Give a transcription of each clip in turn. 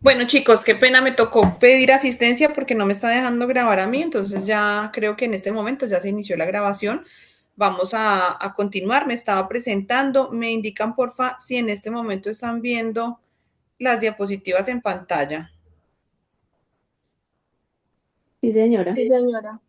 Bueno, chicos, qué pena, me tocó pedir asistencia porque no me está dejando grabar a mí, entonces ya creo que en este momento ya se inició la grabación. Vamos a continuar, me estaba presentando. Me indican, porfa, si en este momento están viendo las diapositivas en pantalla. Sí, señora. Sí, señora.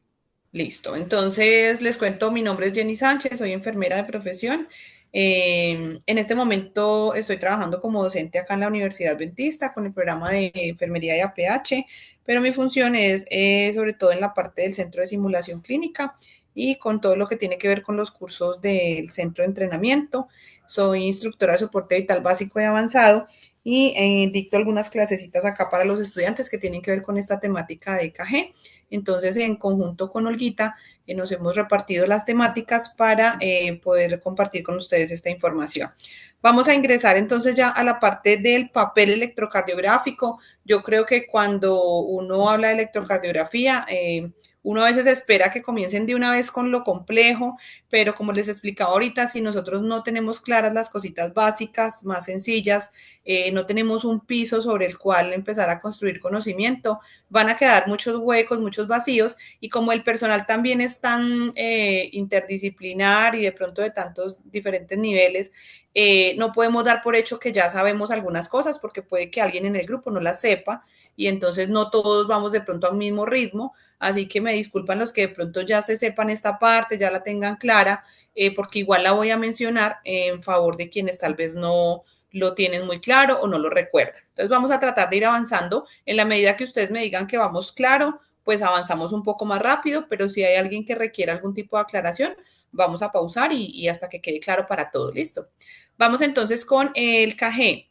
Listo, entonces les cuento, mi nombre es Jenny Sánchez, soy enfermera de profesión. En este momento estoy trabajando como docente acá en la Universidad Adventista con el programa de enfermería y APH, pero mi función es sobre todo en la parte del centro de simulación clínica y con todo lo que tiene que ver con los cursos del centro de entrenamiento. Soy instructora de soporte vital básico y avanzado y dicto algunas clasecitas acá para los estudiantes que tienen que ver con esta temática de EKG. Entonces, en conjunto con Olguita, nos hemos repartido las temáticas para poder compartir con ustedes esta información. Vamos a ingresar entonces ya a la parte del papel electrocardiográfico. Yo creo que cuando uno habla de electrocardiografía, uno a veces espera que comiencen de una vez con lo complejo, pero como les explicaba ahorita, si nosotros no tenemos claras las cositas básicas, más sencillas, no tenemos un piso sobre el cual empezar a construir conocimiento, van a quedar muchos huecos, muchos vacíos, y como el personal también es tan interdisciplinar y de pronto de tantos diferentes niveles, no podemos dar por hecho que ya sabemos algunas cosas porque puede que alguien en el grupo no las sepa y entonces no todos vamos de pronto al mismo ritmo, así que me disculpan los que de pronto ya se sepan esta parte, ya la tengan clara, porque igual la voy a mencionar en favor de quienes tal vez no lo tienen muy claro o no lo recuerdan. Entonces vamos a tratar de ir avanzando. En la medida que ustedes me digan que vamos claro, pues avanzamos un poco más rápido, pero si hay alguien que requiera algún tipo de aclaración, vamos a pausar y hasta que quede claro para todos. Listo. Vamos entonces con el KG.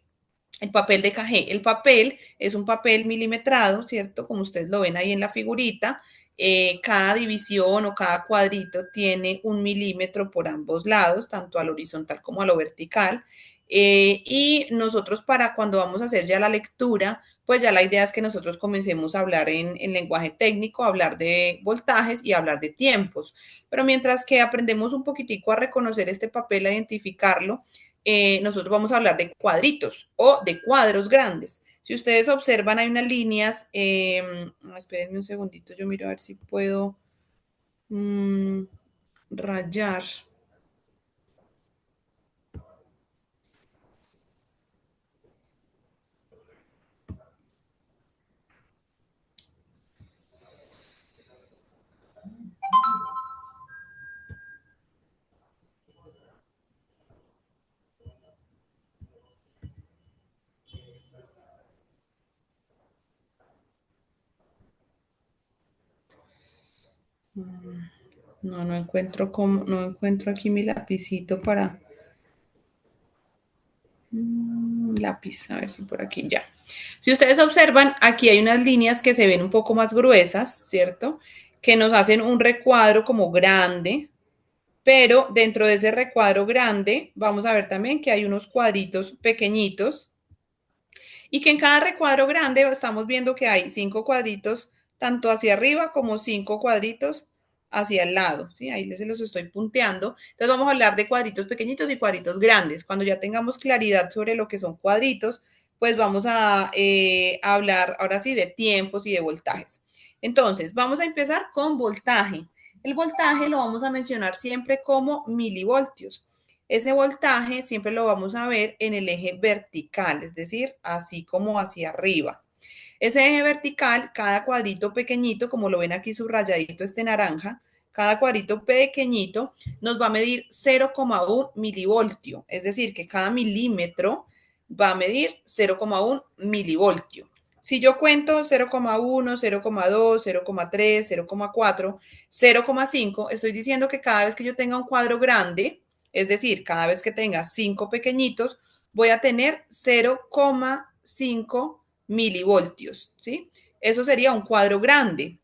El papel de KG. El papel es un papel milimetrado, ¿cierto? Como ustedes lo ven ahí en la figurita. Cada división o cada cuadrito tiene 1 milímetro por ambos lados, tanto al horizontal como a lo vertical. Y nosotros para cuando vamos a hacer ya la lectura, pues ya la idea es que nosotros comencemos a hablar en lenguaje técnico, hablar de voltajes y hablar de tiempos. Pero mientras que aprendemos un poquitico a reconocer este papel, a identificarlo, nosotros vamos a hablar de cuadritos o de cuadros grandes. Si ustedes observan, hay unas líneas, espérenme un segundito, yo miro a ver si puedo mmm, rayar. No, no encuentro cómo, no encuentro aquí mi lapicito para lápiz, a ver si por aquí ya. Si ustedes observan, aquí hay unas líneas que se ven un poco más gruesas, ¿cierto? Que nos hacen un recuadro como grande, pero dentro de ese recuadro grande vamos a ver también que hay unos cuadritos pequeñitos y que en cada recuadro grande estamos viendo que hay 5 cuadritos tanto hacia arriba como 5 cuadritos hacia el lado, ¿sí? Ahí les los estoy punteando. Entonces vamos a hablar de cuadritos pequeñitos y cuadritos grandes. Cuando ya tengamos claridad sobre lo que son cuadritos, pues vamos a hablar ahora sí de tiempos y de voltajes. Entonces, vamos a empezar con voltaje. El voltaje lo vamos a mencionar siempre como milivoltios. Ese voltaje siempre lo vamos a ver en el eje vertical, es decir, así como hacia arriba. Ese eje vertical, cada cuadrito pequeñito, como lo ven aquí subrayadito este naranja, cada cuadrito pequeñito nos va a medir 0,1 milivoltio, es decir, que cada milímetro va a medir 0,1 milivoltio. Si yo cuento 0,1, 0,2, 0,3, 0,4, 0,5, estoy diciendo que cada vez que yo tenga un cuadro grande, es decir, cada vez que tenga 5 pequeñitos, voy a tener 0,5 milivoltios, ¿sí? Eso sería un cuadro grande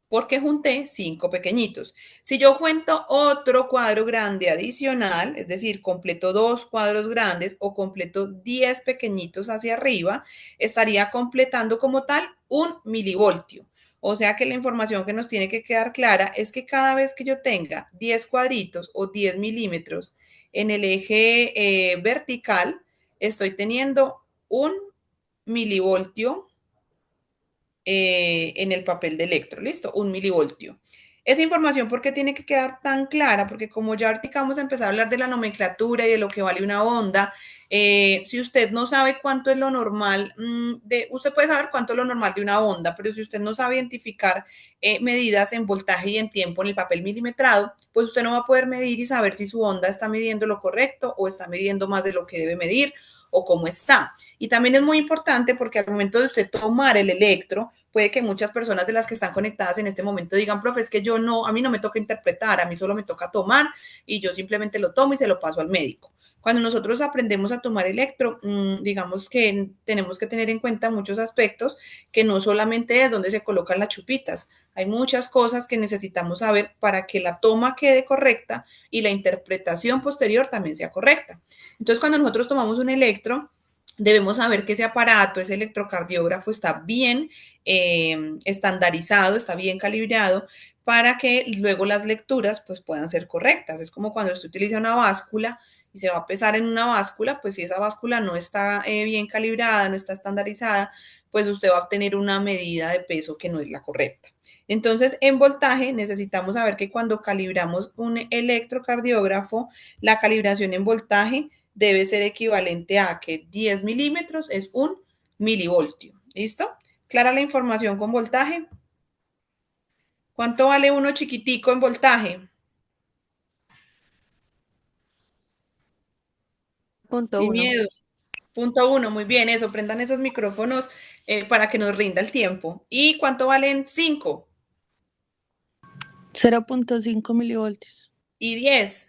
porque junté 5 pequeñitos. Si yo cuento otro cuadro grande adicional, es decir, completo 2 cuadros grandes o completo 10 pequeñitos hacia arriba, estaría completando como tal 1 milivoltio. O sea que la información que nos tiene que quedar clara es que cada vez que yo tenga 10 cuadritos o 10 milímetros en el eje vertical, estoy teniendo milivoltio en el papel de electro, ¿listo? 1 milivoltio. Esa información, ¿por qué tiene que quedar tan clara? Porque como ya ahorita vamos a empezar a hablar de la nomenclatura y de lo que vale una onda, si usted no sabe cuánto es lo normal, usted puede saber cuánto es lo normal de una onda, pero si usted no sabe identificar medidas en voltaje y en tiempo en el papel milimetrado, pues usted no va a poder medir y saber si su onda está midiendo lo correcto o está midiendo más de lo que debe medir o cómo está. Y también es muy importante porque al momento de usted tomar el electro, puede que muchas personas de las que están conectadas en este momento digan, profe, es que yo no, a mí no me toca interpretar, a mí solo me toca tomar y yo simplemente lo tomo y se lo paso al médico. Cuando nosotros aprendemos a tomar electro, digamos que tenemos que tener en cuenta muchos aspectos, que no solamente es donde se colocan las chupitas, hay muchas cosas que necesitamos saber para que la toma quede correcta y la interpretación posterior también sea correcta. Entonces, cuando nosotros tomamos un electro, debemos saber que ese aparato, ese electrocardiógrafo, está bien estandarizado, está bien calibrado para que luego las lecturas pues, puedan ser correctas. Es como cuando usted utiliza una báscula y se va a pesar en una báscula, pues si esa báscula no está bien calibrada, no está estandarizada, pues usted va a obtener una medida de peso que no es la correcta. Entonces, en voltaje necesitamos saber que cuando calibramos un electrocardiógrafo, la calibración en voltaje debe ser equivalente a que 10 milímetros es 1 milivoltio. ¿Listo? ¿Clara la información con voltaje? ¿Cuánto vale uno chiquitico en voltaje? Punto Sin uno. miedo. Punto uno, muy bien, eso, prendan esos micrófonos para que nos rinda el tiempo. ¿Y cuánto valen 5? 0,5 milivoltios. ¿Y 10?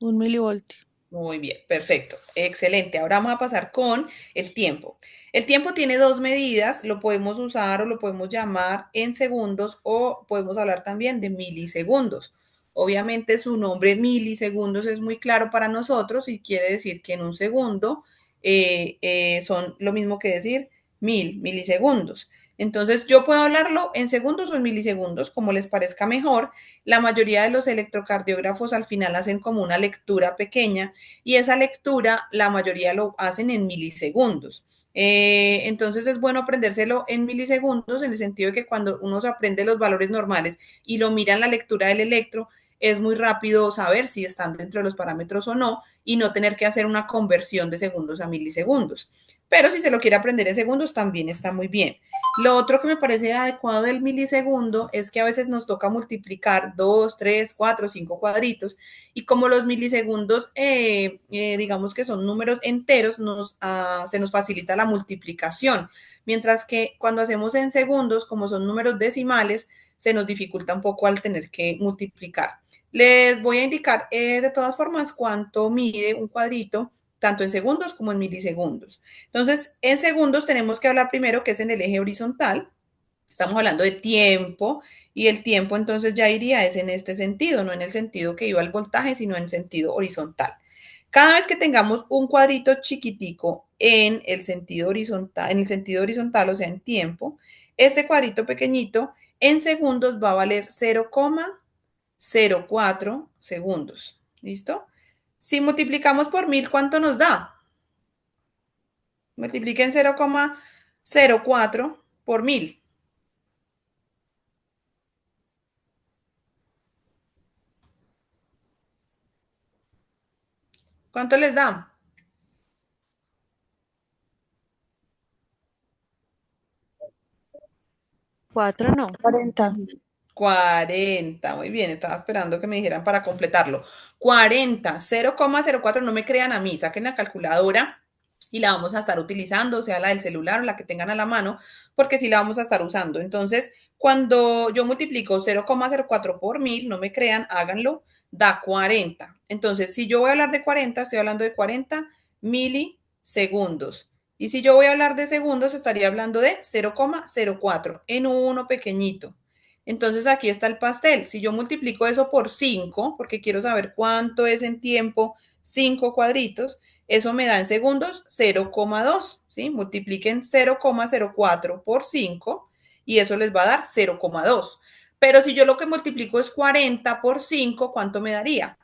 1 milivoltio. Muy bien, perfecto, excelente. Ahora vamos a pasar con el tiempo. El tiempo tiene dos medidas, lo podemos usar o lo podemos llamar en segundos o podemos hablar también de milisegundos. Obviamente su nombre milisegundos es muy claro para nosotros y quiere decir que en un segundo son lo mismo que decir milisegundos. Entonces yo puedo hablarlo en segundos o en milisegundos, como les parezca mejor. La mayoría de los electrocardiógrafos al final hacen como una lectura pequeña y esa lectura la mayoría lo hacen en milisegundos. Entonces es bueno aprendérselo en milisegundos en el sentido de que cuando uno se aprende los valores normales y lo mira en la lectura del electro, es muy rápido saber si están dentro de los parámetros o no y no tener que hacer una conversión de segundos a milisegundos. Pero si se lo quiere aprender en segundos, también está muy bien. Lo otro que me parece adecuado del milisegundo es que a veces nos toca multiplicar 2, 3, 4, 5 cuadritos y como los milisegundos, digamos que son números enteros, se nos facilita la multiplicación, mientras que cuando hacemos en segundos, como son números decimales, se nos dificulta un poco al tener que multiplicar. Les voy a indicar de todas formas cuánto mide un cuadrito, tanto en segundos como en milisegundos. Entonces, en segundos tenemos que hablar primero que es en el eje horizontal. Estamos hablando de tiempo y el tiempo entonces ya iría es en este sentido, no en el sentido que iba el voltaje, sino en sentido horizontal. Cada vez que tengamos un cuadrito chiquitico en el sentido horizontal, o sea, en tiempo, este cuadrito pequeñito en segundos va a valer 0,04 segundos. ¿Listo? Si multiplicamos por 1000, ¿cuánto nos da? Multipliquen 0,04 por 1000. ¿Cuánto les da? 4 no. 40. 40, muy bien, estaba esperando que me dijeran para completarlo. 40, 0,04, no me crean a mí, saquen la calculadora y la vamos a estar utilizando, sea la del celular o la que tengan a la mano, porque sí la vamos a estar usando. Entonces, cuando yo multiplico 0,04 por 1000, no me crean, háganlo, da 40. Entonces, si yo voy a hablar de 40, estoy hablando de 40 milisegundos. Y si yo voy a hablar de segundos, estaría hablando de 0,04 en uno pequeñito. Entonces aquí está el pastel. Si yo multiplico eso por 5, porque quiero saber cuánto es en tiempo, 5 cuadritos, eso me da en segundos 0,2, ¿sí? Multipliquen 0,04 por 5 y eso les va a dar 0,2. Pero si yo lo que multiplico es 40 por 5, ¿cuánto me daría?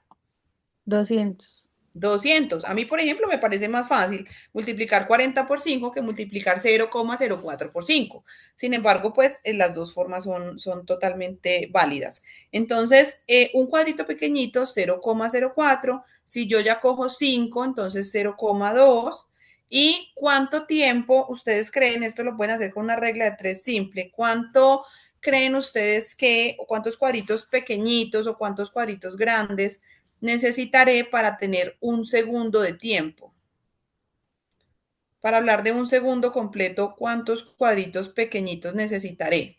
200. 200. A mí, por ejemplo, me parece más fácil multiplicar 40 por 5 que multiplicar 0,04 por 5. Sin embargo, pues las dos formas son totalmente válidas. Entonces, un cuadrito pequeñito, 0,04. Si yo ya cojo 5, entonces 0,2. ¿Y cuánto tiempo ustedes creen? Esto lo pueden hacer con una regla de 3 simple. ¿Cuánto creen ustedes que, o cuántos cuadritos pequeñitos o cuántos cuadritos grandes necesitaré para tener un segundo de tiempo? Para hablar de un segundo completo, ¿cuántos cuadritos pequeñitos necesitaré?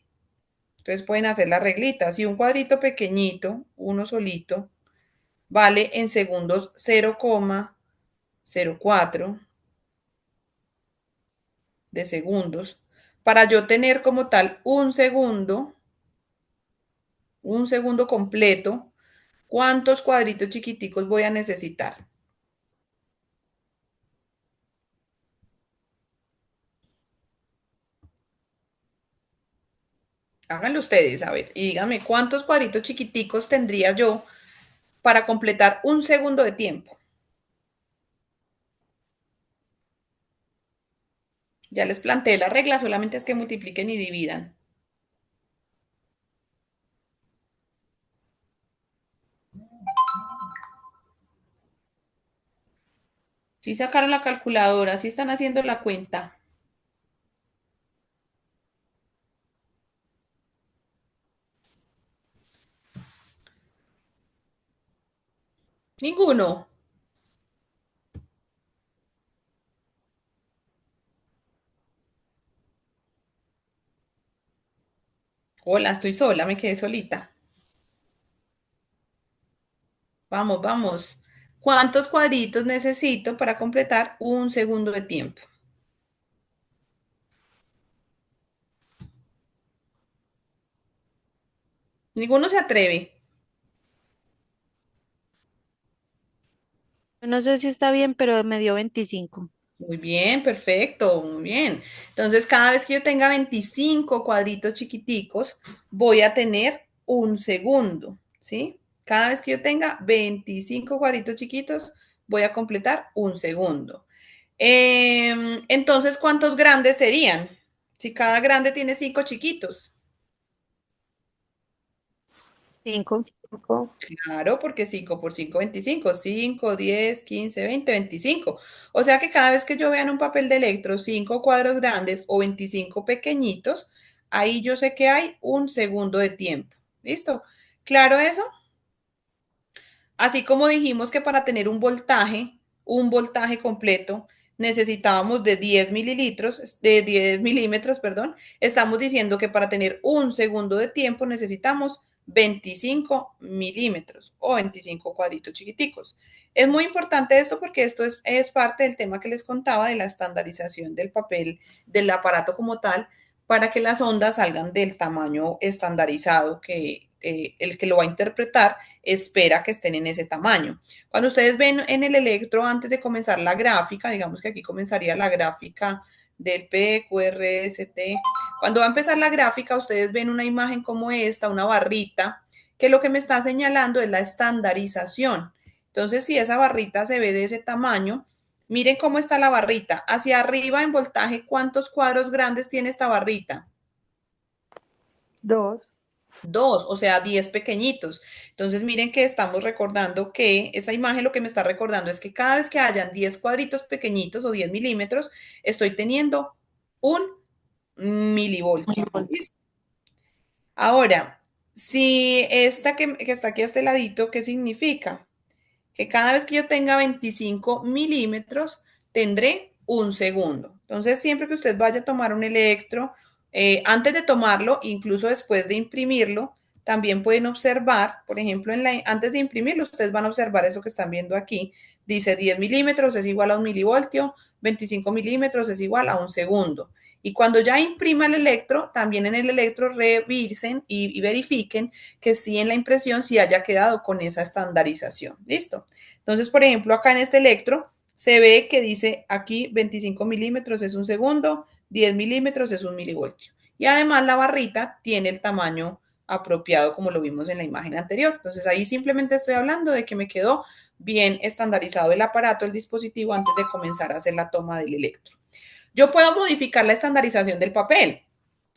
Entonces pueden hacer la reglita. Si un cuadrito pequeñito, uno solito, vale en segundos 0,04 de segundos, para yo tener como tal un segundo completo, ¿cuántos cuadritos chiquiticos voy a necesitar? Háganlo ustedes, a ver, y díganme cuántos cuadritos chiquiticos tendría yo para completar un segundo de tiempo. Ya les planteé la regla, solamente es que multipliquen y dividan. Si sacaron la calculadora, si están haciendo la cuenta. Ninguno. Hola, estoy sola, me quedé solita. Vamos, vamos. ¿Cuántos cuadritos necesito para completar un segundo de tiempo? Ninguno se atreve. No sé si está bien, pero me dio 25. Muy bien, perfecto, muy bien. Entonces, cada vez que yo tenga 25 cuadritos chiquiticos, voy a tener un segundo, ¿sí? Cada vez que yo tenga 25 cuadritos chiquitos, voy a completar un segundo. Entonces, ¿cuántos grandes serían? Si cada grande tiene 5 chiquitos. 5. Claro, porque 5 por 5, 25. 5, 10, 15, 20, 25. O sea que cada vez que yo vea en un papel de electro 5 cuadros grandes o 25 pequeñitos, ahí yo sé que hay un segundo de tiempo. ¿Listo? ¿Claro eso? Así como dijimos que para tener un voltaje completo, necesitábamos de 10 mililitros, de 10 milímetros, perdón, estamos diciendo que para tener un segundo de tiempo necesitamos 25 milímetros o 25 cuadritos chiquiticos. Es muy importante esto porque esto es parte del tema que les contaba de la estandarización del papel, del aparato como tal, para que las ondas salgan del tamaño estandarizado que el que lo va a interpretar espera que estén en ese tamaño. Cuando ustedes ven en el electro, antes de comenzar la gráfica, digamos que aquí comenzaría la gráfica del PQRST. Cuando va a empezar la gráfica, ustedes ven una imagen como esta, una barrita, que lo que me está señalando es la estandarización. Entonces, si esa barrita se ve de ese tamaño, miren cómo está la barrita. Hacia arriba en voltaje, ¿cuántos cuadros grandes tiene esta barrita? 2. Dos, o sea, 10 pequeñitos. Entonces, miren que estamos recordando que esa imagen lo que me está recordando es que cada vez que hayan 10 cuadritos pequeñitos o 10 milímetros, estoy teniendo un milivoltio. ¿Listo? Ahora, si esta que está aquí a este ladito, ¿qué significa? Que cada vez que yo tenga 25 milímetros, tendré un segundo. Entonces, siempre que usted vaya a tomar un electro, antes de tomarlo, incluso después de imprimirlo, también pueden observar, por ejemplo, antes de imprimirlo, ustedes van a observar eso que están viendo aquí. Dice 10 milímetros es igual a un milivoltio, 25 milímetros es igual a un segundo. Y cuando ya imprima el electro, también en el electro revisen y verifiquen que sí en la impresión sí haya quedado con esa estandarización. ¿Listo? Entonces, por ejemplo, acá en este electro se ve que dice aquí 25 milímetros es un segundo, 10 milímetros es un milivoltio. Y además la barrita tiene el tamaño apropiado como lo vimos en la imagen anterior. Entonces ahí simplemente estoy hablando de que me quedó bien estandarizado el aparato, el dispositivo, antes de comenzar a hacer la toma del electro. Yo puedo modificar la estandarización del papel.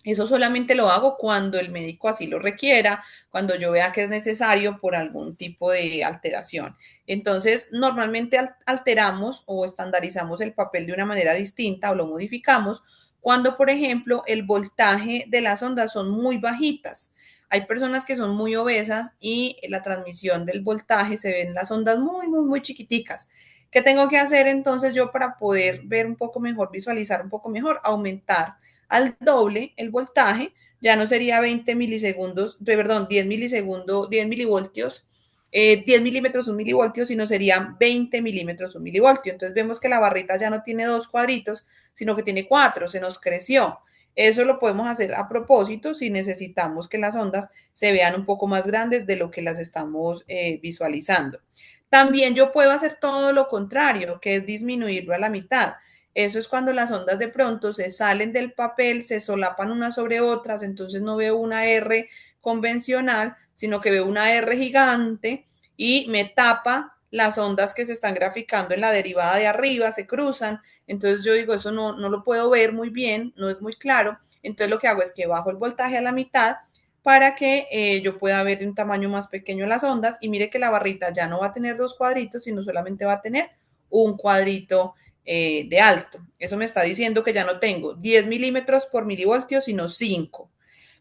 Eso solamente lo hago cuando el médico así lo requiera, cuando yo vea que es necesario por algún tipo de alteración. Entonces, normalmente alteramos o estandarizamos el papel de una manera distinta o lo modificamos cuando, por ejemplo, el voltaje de las ondas son muy bajitas. Hay personas que son muy obesas y la transmisión del voltaje se ven las ondas muy chiquiticas. ¿Qué tengo que hacer entonces yo para poder ver un poco mejor, visualizar un poco mejor? Aumentar al doble el voltaje, ya no sería 20 milisegundos, perdón, 10 milisegundos, 10 milivoltios, 10 milímetros, un milivoltio, sino serían 20 milímetros, un milivoltio. Entonces vemos que la barrita ya no tiene 2 cuadritos, sino que tiene 4, se nos creció. Eso lo podemos hacer a propósito si necesitamos que las ondas se vean un poco más grandes de lo que las estamos visualizando. También yo puedo hacer todo lo contrario, que es disminuirlo a la mitad. Eso es cuando las ondas de pronto se salen del papel, se solapan unas sobre otras, entonces no veo una R convencional, sino que veo una R gigante y me tapa las ondas que se están graficando en la derivada de arriba, se cruzan, entonces yo digo, eso no lo puedo ver muy bien, no es muy claro, entonces lo que hago es que bajo el voltaje a la mitad para que yo pueda ver de un tamaño más pequeño las ondas y mire que la barrita ya no va a tener 2 cuadritos, sino solamente va a tener un cuadrito de alto. Eso me está diciendo que ya no tengo 10 milímetros por milivoltio, sino 5.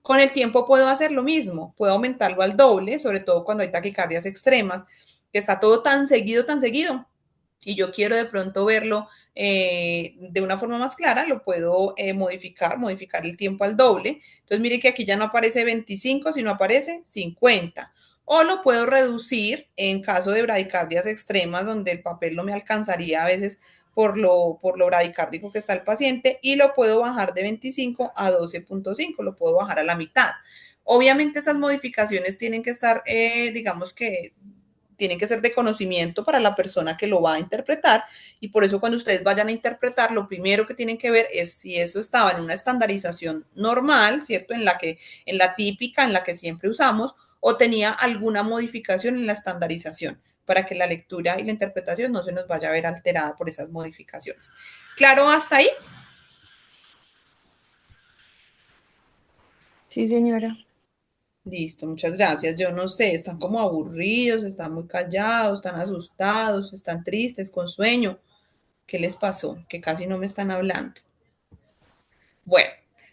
Con el tiempo puedo hacer lo mismo, puedo aumentarlo al doble, sobre todo cuando hay taquicardias extremas, que está todo tan seguido, y yo quiero de pronto verlo de una forma más clara, lo puedo modificar el tiempo al doble. Entonces mire que aquí ya no aparece 25, sino aparece 50. O lo puedo reducir en caso de bradicardias extremas, donde el papel no me alcanzaría a veces por lo bradicárdico que está el paciente, y lo puedo bajar de 25 a 12.5, lo puedo bajar a la mitad. Obviamente esas modificaciones tienen que estar, digamos que tienen que ser de conocimiento para la persona que lo va a interpretar, y por eso cuando ustedes vayan a interpretar, lo primero que tienen que ver es si eso estaba en una estandarización normal, ¿cierto? En la típica, en la que siempre usamos, o tenía alguna modificación en la estandarización, para que la lectura y la interpretación no se nos vaya a ver alterada por esas modificaciones. ¿Claro hasta ahí? Sí, señora. Listo, muchas gracias. Yo no sé, están como aburridos, están muy callados, están asustados, están tristes, con sueño. ¿Qué les pasó? Que casi no me están hablando. Bueno,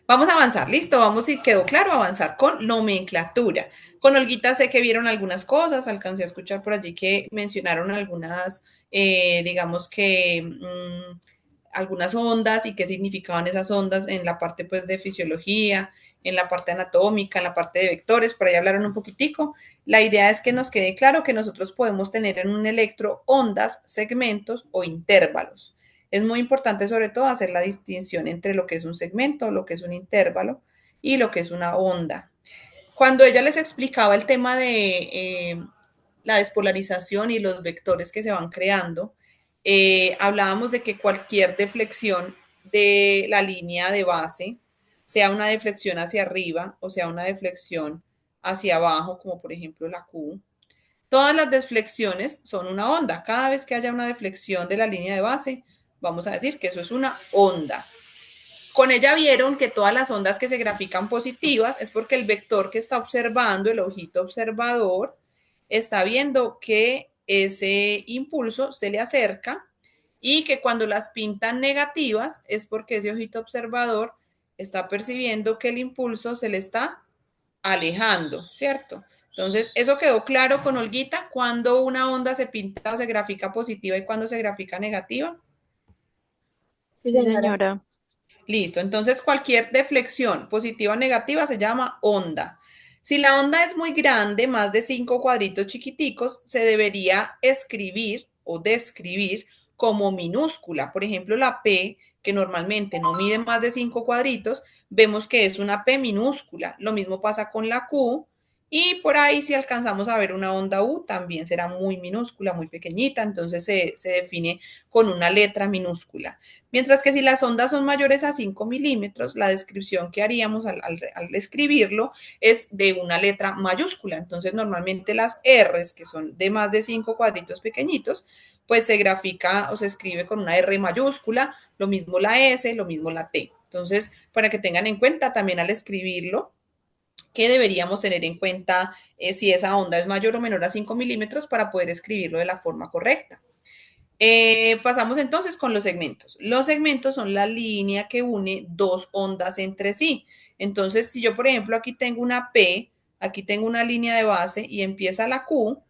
vamos a avanzar. Listo, vamos, si quedó claro, avanzar con nomenclatura. Con Olguita sé que vieron algunas cosas, alcancé a escuchar por allí que mencionaron algunas, digamos que algunas ondas y qué significaban esas ondas en la parte pues de fisiología, en la parte anatómica, en la parte de vectores, por ahí hablaron un poquitico. La idea es que nos quede claro que nosotros podemos tener en un electro ondas, segmentos o intervalos. Es muy importante sobre todo hacer la distinción entre lo que es un segmento, lo que es un intervalo y lo que es una onda. Cuando ella les explicaba el tema de la despolarización y los vectores que se van creando, hablábamos de que cualquier deflexión de la línea de base, sea una deflexión hacia arriba o sea una deflexión hacia abajo, como por ejemplo la Q, todas las deflexiones son una onda. Cada vez que haya una deflexión de la línea de base, vamos a decir que eso es una onda. Con ella vieron que todas las ondas que se grafican positivas es porque el vector que está observando, el ojito observador, está viendo que ese impulso se le acerca, y que cuando las pintan negativas es porque ese ojito observador está percibiendo que el impulso se le está alejando, ¿cierto? Entonces, eso quedó claro con Olguita, cuando una onda se pinta o se grafica positiva y cuando se grafica negativa. Sí, señora. Listo, entonces cualquier deflexión positiva o negativa se llama onda. Si la onda es muy grande, más de 5 cuadritos chiquiticos, se debería escribir o describir como minúscula. Por ejemplo, la P, que normalmente no mide más de 5 cuadritos, vemos que es una P minúscula. Lo mismo pasa con la Q, Y por ahí si alcanzamos a ver una onda U, también será muy minúscula, muy pequeñita, entonces se define con una letra minúscula. Mientras que si las ondas son mayores a 5 milímetros, la descripción que haríamos al escribirlo es de una letra mayúscula. Entonces normalmente las R's, que son de más de 5 cuadritos pequeñitos, pues se grafica o se escribe con una R mayúscula, lo mismo la S, lo mismo la T. Entonces, para que tengan en cuenta también al escribirlo, que deberíamos tener en cuenta si esa onda es mayor o menor a 5 milímetros para poder escribirlo de la forma correcta. Pasamos entonces con los segmentos. Los segmentos son la línea que une dos ondas entre sí. Entonces, si yo, por ejemplo, aquí tengo una P, aquí tengo una línea de base y empieza la Q,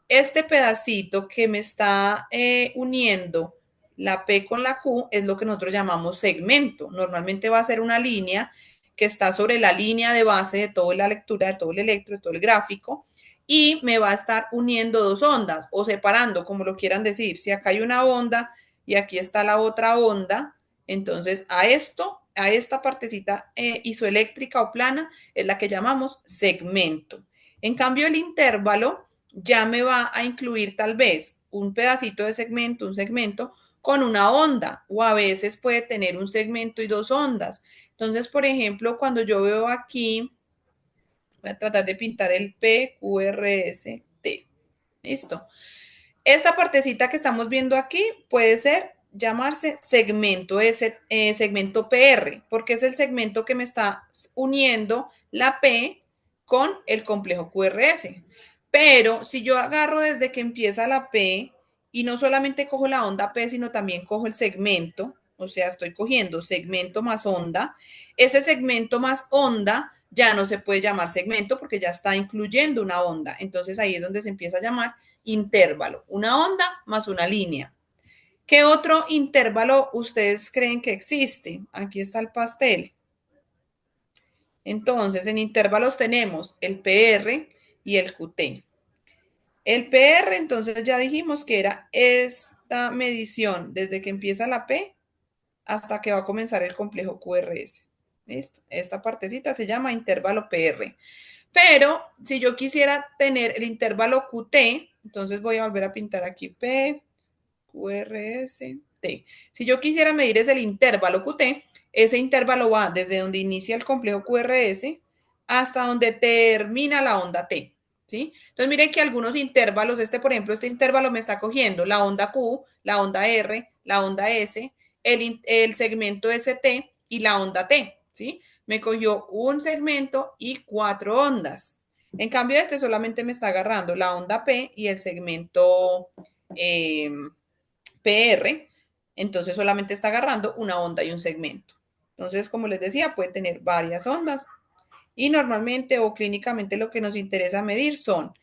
este pedacito que me está uniendo la P con la Q es lo que nosotros llamamos segmento. Normalmente va a ser una línea que está sobre la línea de base de toda la lectura, de todo el electro, de todo el gráfico, y me va a estar uniendo dos ondas o separando, como lo quieran decir. Si acá hay una onda y aquí está la otra onda, entonces a esta partecita isoeléctrica o plana es la que llamamos segmento. En cambio, el intervalo ya me va a incluir tal vez un pedacito de segmento, un segmento con una onda, o a veces puede tener un segmento y dos ondas. Entonces, por ejemplo, cuando yo veo aquí, voy a tratar de pintar el PQRST. Listo. Esta partecita que estamos viendo aquí puede llamarse segmento PR, porque es el segmento que me está uniendo la P con el complejo QRS. Pero si yo agarro desde que empieza la P y no solamente cojo la onda P, sino también cojo el segmento, o sea, estoy cogiendo segmento más onda, ese segmento más onda ya no se puede llamar segmento porque ya está incluyendo una onda. Entonces ahí es donde se empieza a llamar intervalo, una onda más una línea. ¿Qué otro intervalo ustedes creen que existe? Aquí está el pastel. Entonces, en intervalos tenemos el PR y el QT. El PR, entonces ya dijimos que era esta medición desde que empieza la P hasta que va a comenzar el complejo QRS. ¿Listo? Esta partecita se llama intervalo PR. Pero si yo quisiera tener el intervalo QT, entonces voy a volver a pintar aquí P, QRS, T. Si yo quisiera medir es el intervalo QT, ese intervalo va desde donde inicia el complejo QRS hasta donde termina la onda T. ¿Sí? Entonces miren que algunos intervalos, por ejemplo, este intervalo me está cogiendo la onda Q, la onda R, la onda S, el segmento ST y la onda T. ¿Sí? Me cogió un segmento y 4 ondas. En cambio, este solamente me está agarrando la onda P y el segmento PR, entonces solamente está agarrando una onda y un segmento. Entonces, como les decía, puede tener varias ondas y normalmente o clínicamente lo que nos interesa medir son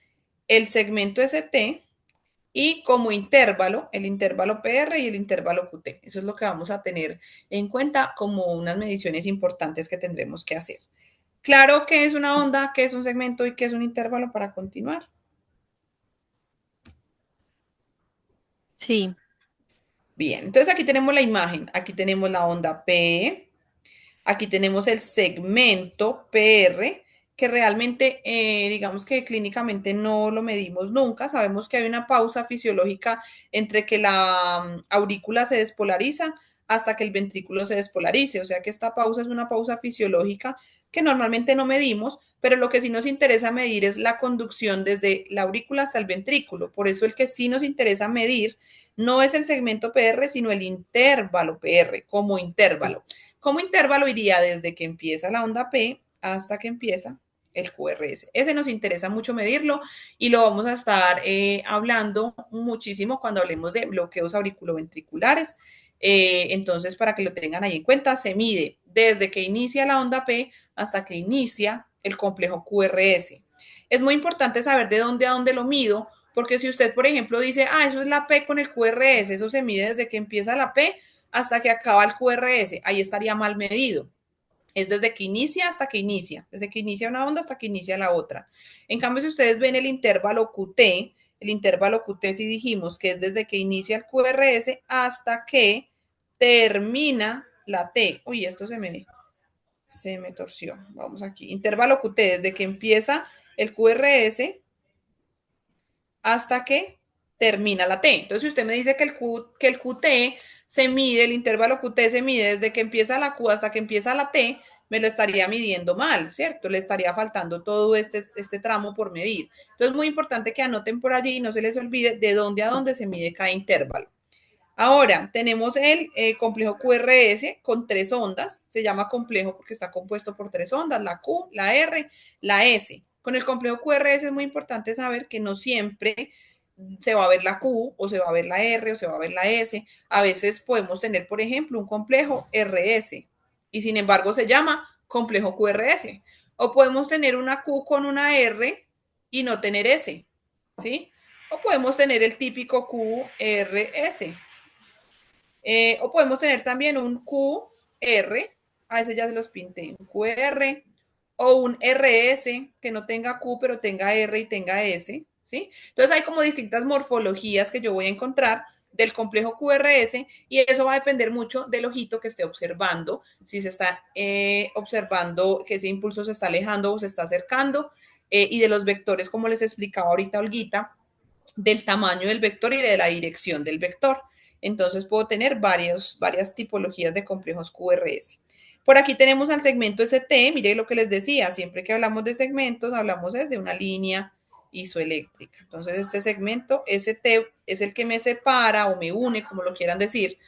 el segmento ST y como intervalo, el intervalo PR y el intervalo QT. Eso es lo que vamos a tener en cuenta como unas mediciones importantes que tendremos que hacer. Claro que es una onda, que es un segmento y que es un intervalo para continuar. Sí. Bien, entonces aquí tenemos la imagen, aquí tenemos la onda P, aquí tenemos el segmento PR, que realmente, digamos que clínicamente no lo medimos nunca. Sabemos que hay una pausa fisiológica entre que la aurícula se despolariza hasta que el ventrículo se despolarice. O sea que esta pausa es una pausa fisiológica que normalmente no medimos, pero lo que sí nos interesa medir es la conducción desde la aurícula hasta el ventrículo. Por eso el que sí nos interesa medir no es el segmento PR, sino el intervalo PR como intervalo. Como intervalo iría desde que empieza la onda P hasta que empieza el QRS. Ese nos interesa mucho medirlo y lo vamos a estar hablando muchísimo cuando hablemos de bloqueos auriculoventriculares. Entonces, para que lo tengan ahí en cuenta, se mide desde que inicia la onda P hasta que inicia el complejo QRS. Es muy importante saber de dónde a dónde lo mido, porque si usted, por ejemplo, dice, eso es la P con el QRS, eso se mide desde que empieza la P hasta que acaba el QRS, ahí estaría mal medido. Es desde que inicia hasta que inicia, desde que inicia una onda hasta que inicia la otra. En cambio, si ustedes ven el intervalo QT, el intervalo QT si dijimos que es desde que inicia el QRS hasta que termina la T. Uy, esto se me torció. Vamos aquí. Intervalo QT, desde que empieza el QRS hasta que termina la T. Entonces, si usted me dice que el QT se mide, el intervalo QT se mide desde que empieza la Q hasta que empieza la T, me lo estaría midiendo mal, ¿cierto? Le estaría faltando todo este tramo por medir. Entonces, es muy importante que anoten por allí y no se les olvide de dónde a dónde se mide cada intervalo. Ahora, tenemos el complejo QRS con 3 ondas. Se llama complejo porque está compuesto por 3 ondas, la Q, la R, la S. Con el complejo QRS es muy importante saber que no siempre se va a ver la Q o se va a ver la R o se va a ver la S. A veces podemos tener, por ejemplo, un complejo RS y sin embargo se llama complejo QRS. O podemos tener una Q con una R y no tener S, ¿sí? O podemos tener el típico QRS. O podemos tener también un QR, a veces ya se los pinté, un QR, o un RS que no tenga Q pero tenga R y tenga S, ¿sí? Entonces hay como distintas morfologías que yo voy a encontrar del complejo QRS y eso va a depender mucho del ojito que esté observando, si se está observando que ese impulso se está alejando o se está acercando, y de los vectores, como les explicaba ahorita Olguita, del tamaño del vector y de la dirección del vector. Entonces puedo tener varias tipologías de complejos QRS. Por aquí tenemos al segmento ST, mire lo que les decía, siempre que hablamos de segmentos, hablamos de una línea isoeléctrica. Entonces este segmento ST es el que me separa o me une, como lo quieran decir,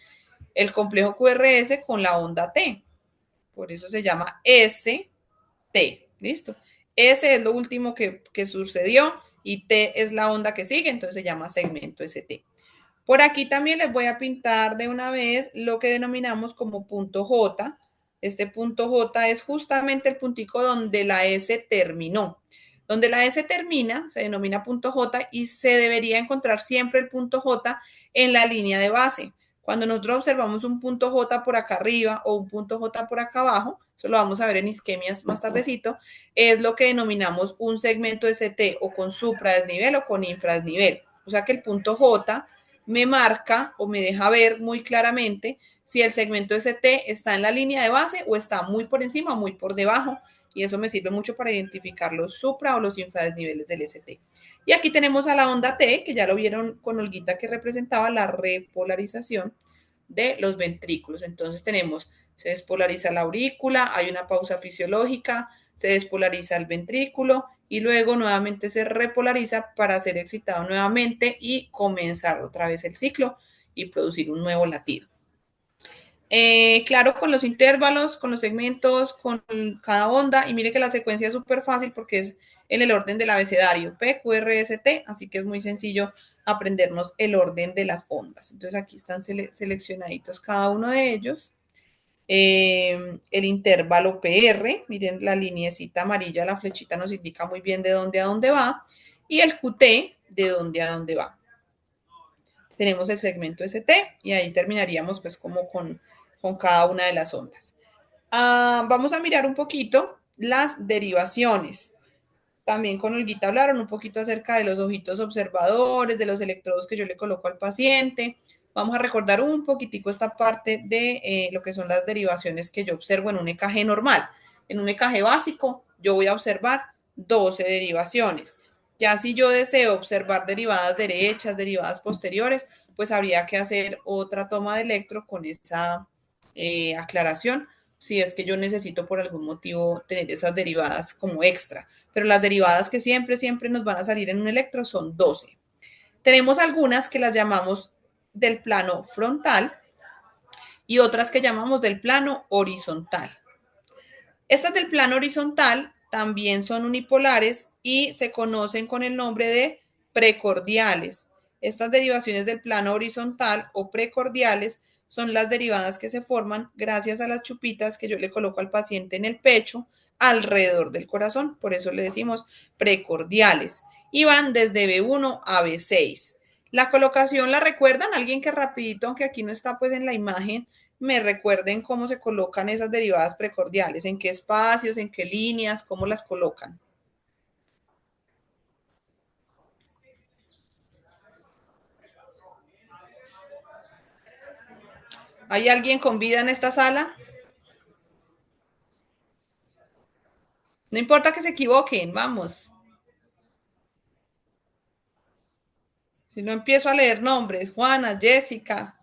el complejo QRS con la onda T. Por eso se llama ST. ¿Listo? S es lo último que sucedió y T es la onda que sigue, entonces se llama segmento ST. Por aquí también les voy a pintar de una vez lo que denominamos como punto J. Este punto J es justamente el puntico donde la S terminó. Donde la S termina se denomina punto J y se debería encontrar siempre el punto J en la línea de base. Cuando nosotros observamos un punto J por acá arriba o un punto J por acá abajo, eso lo vamos a ver en isquemias más tardecito, es lo que denominamos un segmento ST o con supradesnivel o con infradesnivel. O sea que el punto J me marca o me deja ver muy claramente si el segmento ST está en la línea de base o está muy por encima o muy por debajo. Y eso me sirve mucho para identificar los supra o los infradesniveles del ST. Y aquí tenemos a la onda T, que ya lo vieron con Olguita, que representaba la repolarización de los ventrículos. Entonces tenemos, se despolariza la aurícula, hay una pausa fisiológica, se despolariza el ventrículo y luego nuevamente se repolariza para ser excitado nuevamente y comenzar otra vez el ciclo y producir un nuevo latido. Claro, con los intervalos, con los segmentos, con cada onda, y mire que la secuencia es súper fácil porque es en el orden del abecedario, P, Q, R, S, T, así que es muy sencillo aprendernos el orden de las ondas. Entonces aquí están seleccionaditos cada uno de ellos. El intervalo PR, miren la lineecita amarilla, la flechita nos indica muy bien de dónde a dónde va, y el QT de dónde a dónde va. Tenemos el segmento ST y ahí terminaríamos pues como con cada una de las ondas. Vamos a mirar un poquito las derivaciones. También con Olguita hablaron un poquito acerca de los ojitos observadores, de los electrodos que yo le coloco al paciente. Vamos a recordar un poquitico esta parte de lo que son las derivaciones que yo observo en un EKG normal. En un EKG básico yo voy a observar 12 derivaciones. Ya si yo deseo observar derivadas derechas, derivadas posteriores, pues habría que hacer otra toma de electro con esa aclaración, si es que yo necesito por algún motivo tener esas derivadas como extra. Pero las derivadas que siempre nos van a salir en un electro son 12. Tenemos algunas que las llamamos del plano frontal y otras que llamamos del plano horizontal. Estas del plano horizontal también son unipolares y se conocen con el nombre de precordiales. Estas derivaciones del plano horizontal o precordiales son las derivadas que se forman gracias a las chupitas que yo le coloco al paciente en el pecho alrededor del corazón. Por eso le decimos precordiales. Y van desde B1 a B6. La colocación la recuerdan, alguien que rapidito, aunque aquí no está pues en la imagen, me recuerden cómo se colocan esas derivadas precordiales, en qué espacios, en qué líneas, cómo las colocan. ¿Hay alguien con vida en esta sala? No importa que se equivoquen, vamos. Si no empiezo a leer nombres, Juana, Jessica.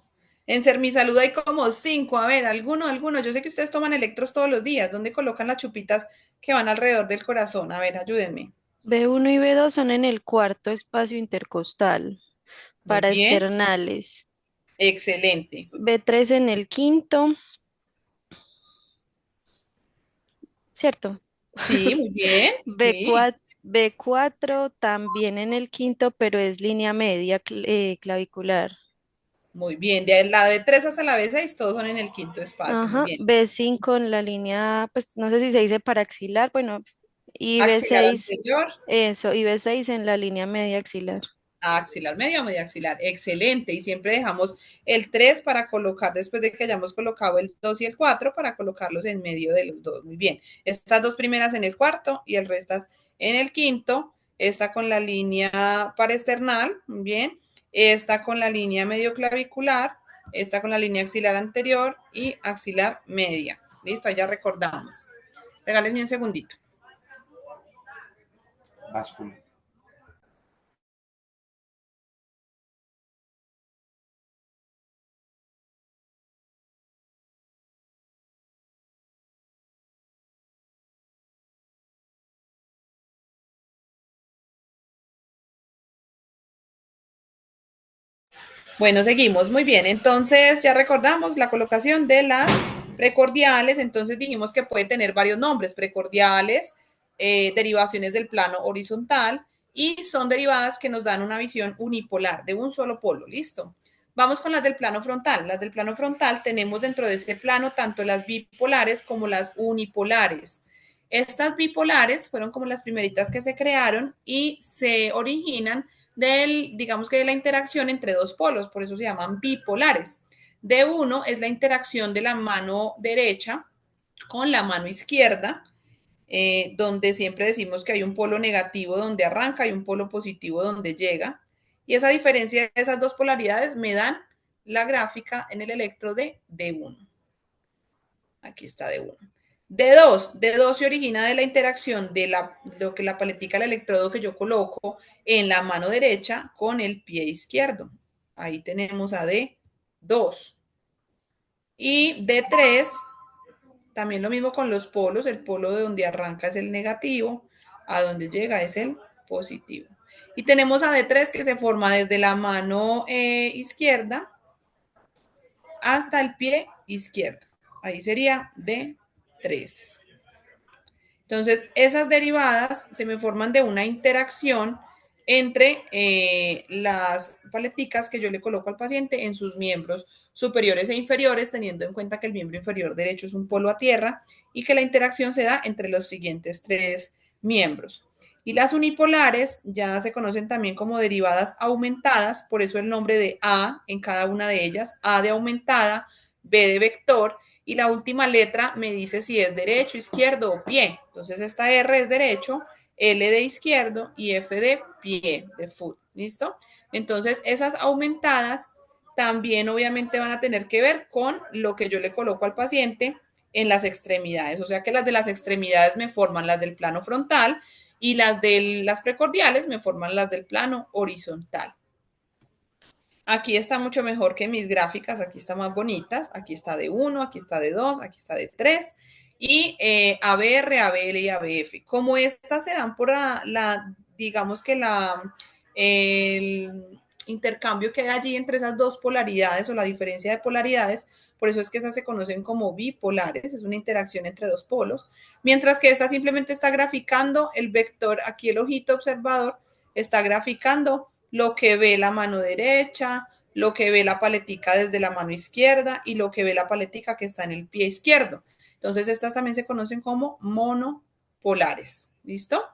En Sermisalud hay como 5. A ver, alguno. Yo sé que ustedes toman electros todos los días. ¿Dónde colocan las chupitas que van alrededor del corazón? A ver, ayúdenme. B1 y B2 son en el cuarto espacio intercostal Muy para bien. esternales. Excelente. B3 en el quinto, ¿cierto? Sí, muy bien. Sí, B4, B4 también en el quinto, pero es línea media clavicular. muy bien. De la B3 hasta la B6, todos son en el quinto espacio. Muy Ajá, bien. B5 en la línea, pues no sé si se dice paraxilar, bueno, y Axilar B6, anterior, eso, y B6 en la línea media axilar. axilar medio, media axilar. Excelente. Y siempre dejamos el 3 para colocar, después de que hayamos colocado el 2 y el 4, para colocarlos en medio de los dos. Muy bien. Estas dos primeras en el cuarto y el resto en el quinto. Esta con la línea parasternal. Muy bien. Esta con la línea medio clavicular. Esta con la línea axilar anterior y axilar media. Listo, ya recordamos. Regálenme un segundito. Báscula. Bueno, seguimos muy bien. Entonces, ya recordamos la colocación de las precordiales. Entonces, dijimos que puede tener varios nombres: precordiales, derivaciones del plano horizontal, y son derivadas que nos dan una visión unipolar de un solo polo. Listo. Vamos con las del plano frontal. Las del plano frontal tenemos dentro de este plano tanto las bipolares como las unipolares. Estas bipolares fueron como las primeritas que se crearon y se originan digamos que de la interacción entre dos polos, por eso se llaman bipolares. D1 es la interacción de la mano derecha con la mano izquierda, donde siempre decimos que hay un polo negativo donde arranca y un polo positivo donde llega. Y esa diferencia de esas dos polaridades me dan la gráfica en el electro de D1. Aquí está D1. D2 se origina de la interacción de lo que la paletica del electrodo que yo coloco en la mano derecha con el pie izquierdo. Ahí tenemos a D2. Y D3, también lo mismo con los polos. El polo de donde arranca es el negativo, a donde llega es el positivo. Y tenemos a D3 que se forma desde la mano izquierda hasta el pie izquierdo. Ahí sería D3. Entonces, esas derivadas se me forman de una interacción entre las paleticas que yo le coloco al paciente en sus miembros superiores e inferiores, teniendo en cuenta que el miembro inferior derecho es un polo a tierra y que la interacción se da entre los siguientes tres miembros. Y las unipolares ya se conocen también como derivadas aumentadas, por eso el nombre de A en cada una de ellas: A de aumentada, B de vector, y la última letra me dice si es derecho, izquierdo o pie. Entonces esta R es derecho, L de izquierdo y F de pie, de foot. ¿Listo? Entonces esas aumentadas también obviamente van a tener que ver con lo que yo le coloco al paciente en las extremidades. O sea que las de las extremidades me forman las del plano frontal y las de las precordiales me forman las del plano horizontal. Aquí está mucho mejor que mis gráficas, aquí están más bonitas, aquí está de 1, aquí está de 2, aquí está de 3, y ABR, ABL y ABF. Como estas se dan por digamos que el intercambio que hay allí entre esas dos polaridades o la diferencia de polaridades, por eso es que esas se conocen como bipolares, es una interacción entre dos polos, mientras que esta simplemente está graficando el vector, aquí el ojito observador está graficando lo que ve la mano derecha, lo que ve la paletica desde la mano izquierda y lo que ve la paletica que está en el pie izquierdo. Entonces, estas también se conocen como monopolares. ¿Listo?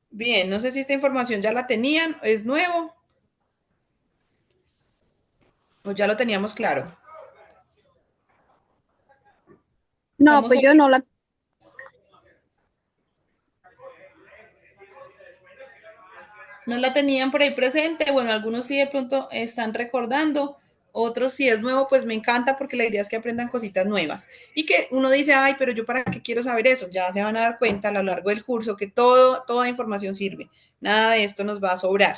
Bien, no sé si esta información ya la tenían, es nuevo o ya lo teníamos claro. No, Estamos pues yo no la... no la tenían por ahí presente. Bueno, algunos sí de pronto están recordando, otros si es nuevo, pues me encanta porque la idea es que aprendan cositas nuevas y que uno dice, ay, pero yo para qué quiero saber eso. Ya se van a dar cuenta a lo largo del curso que toda información sirve, nada de esto nos va a sobrar.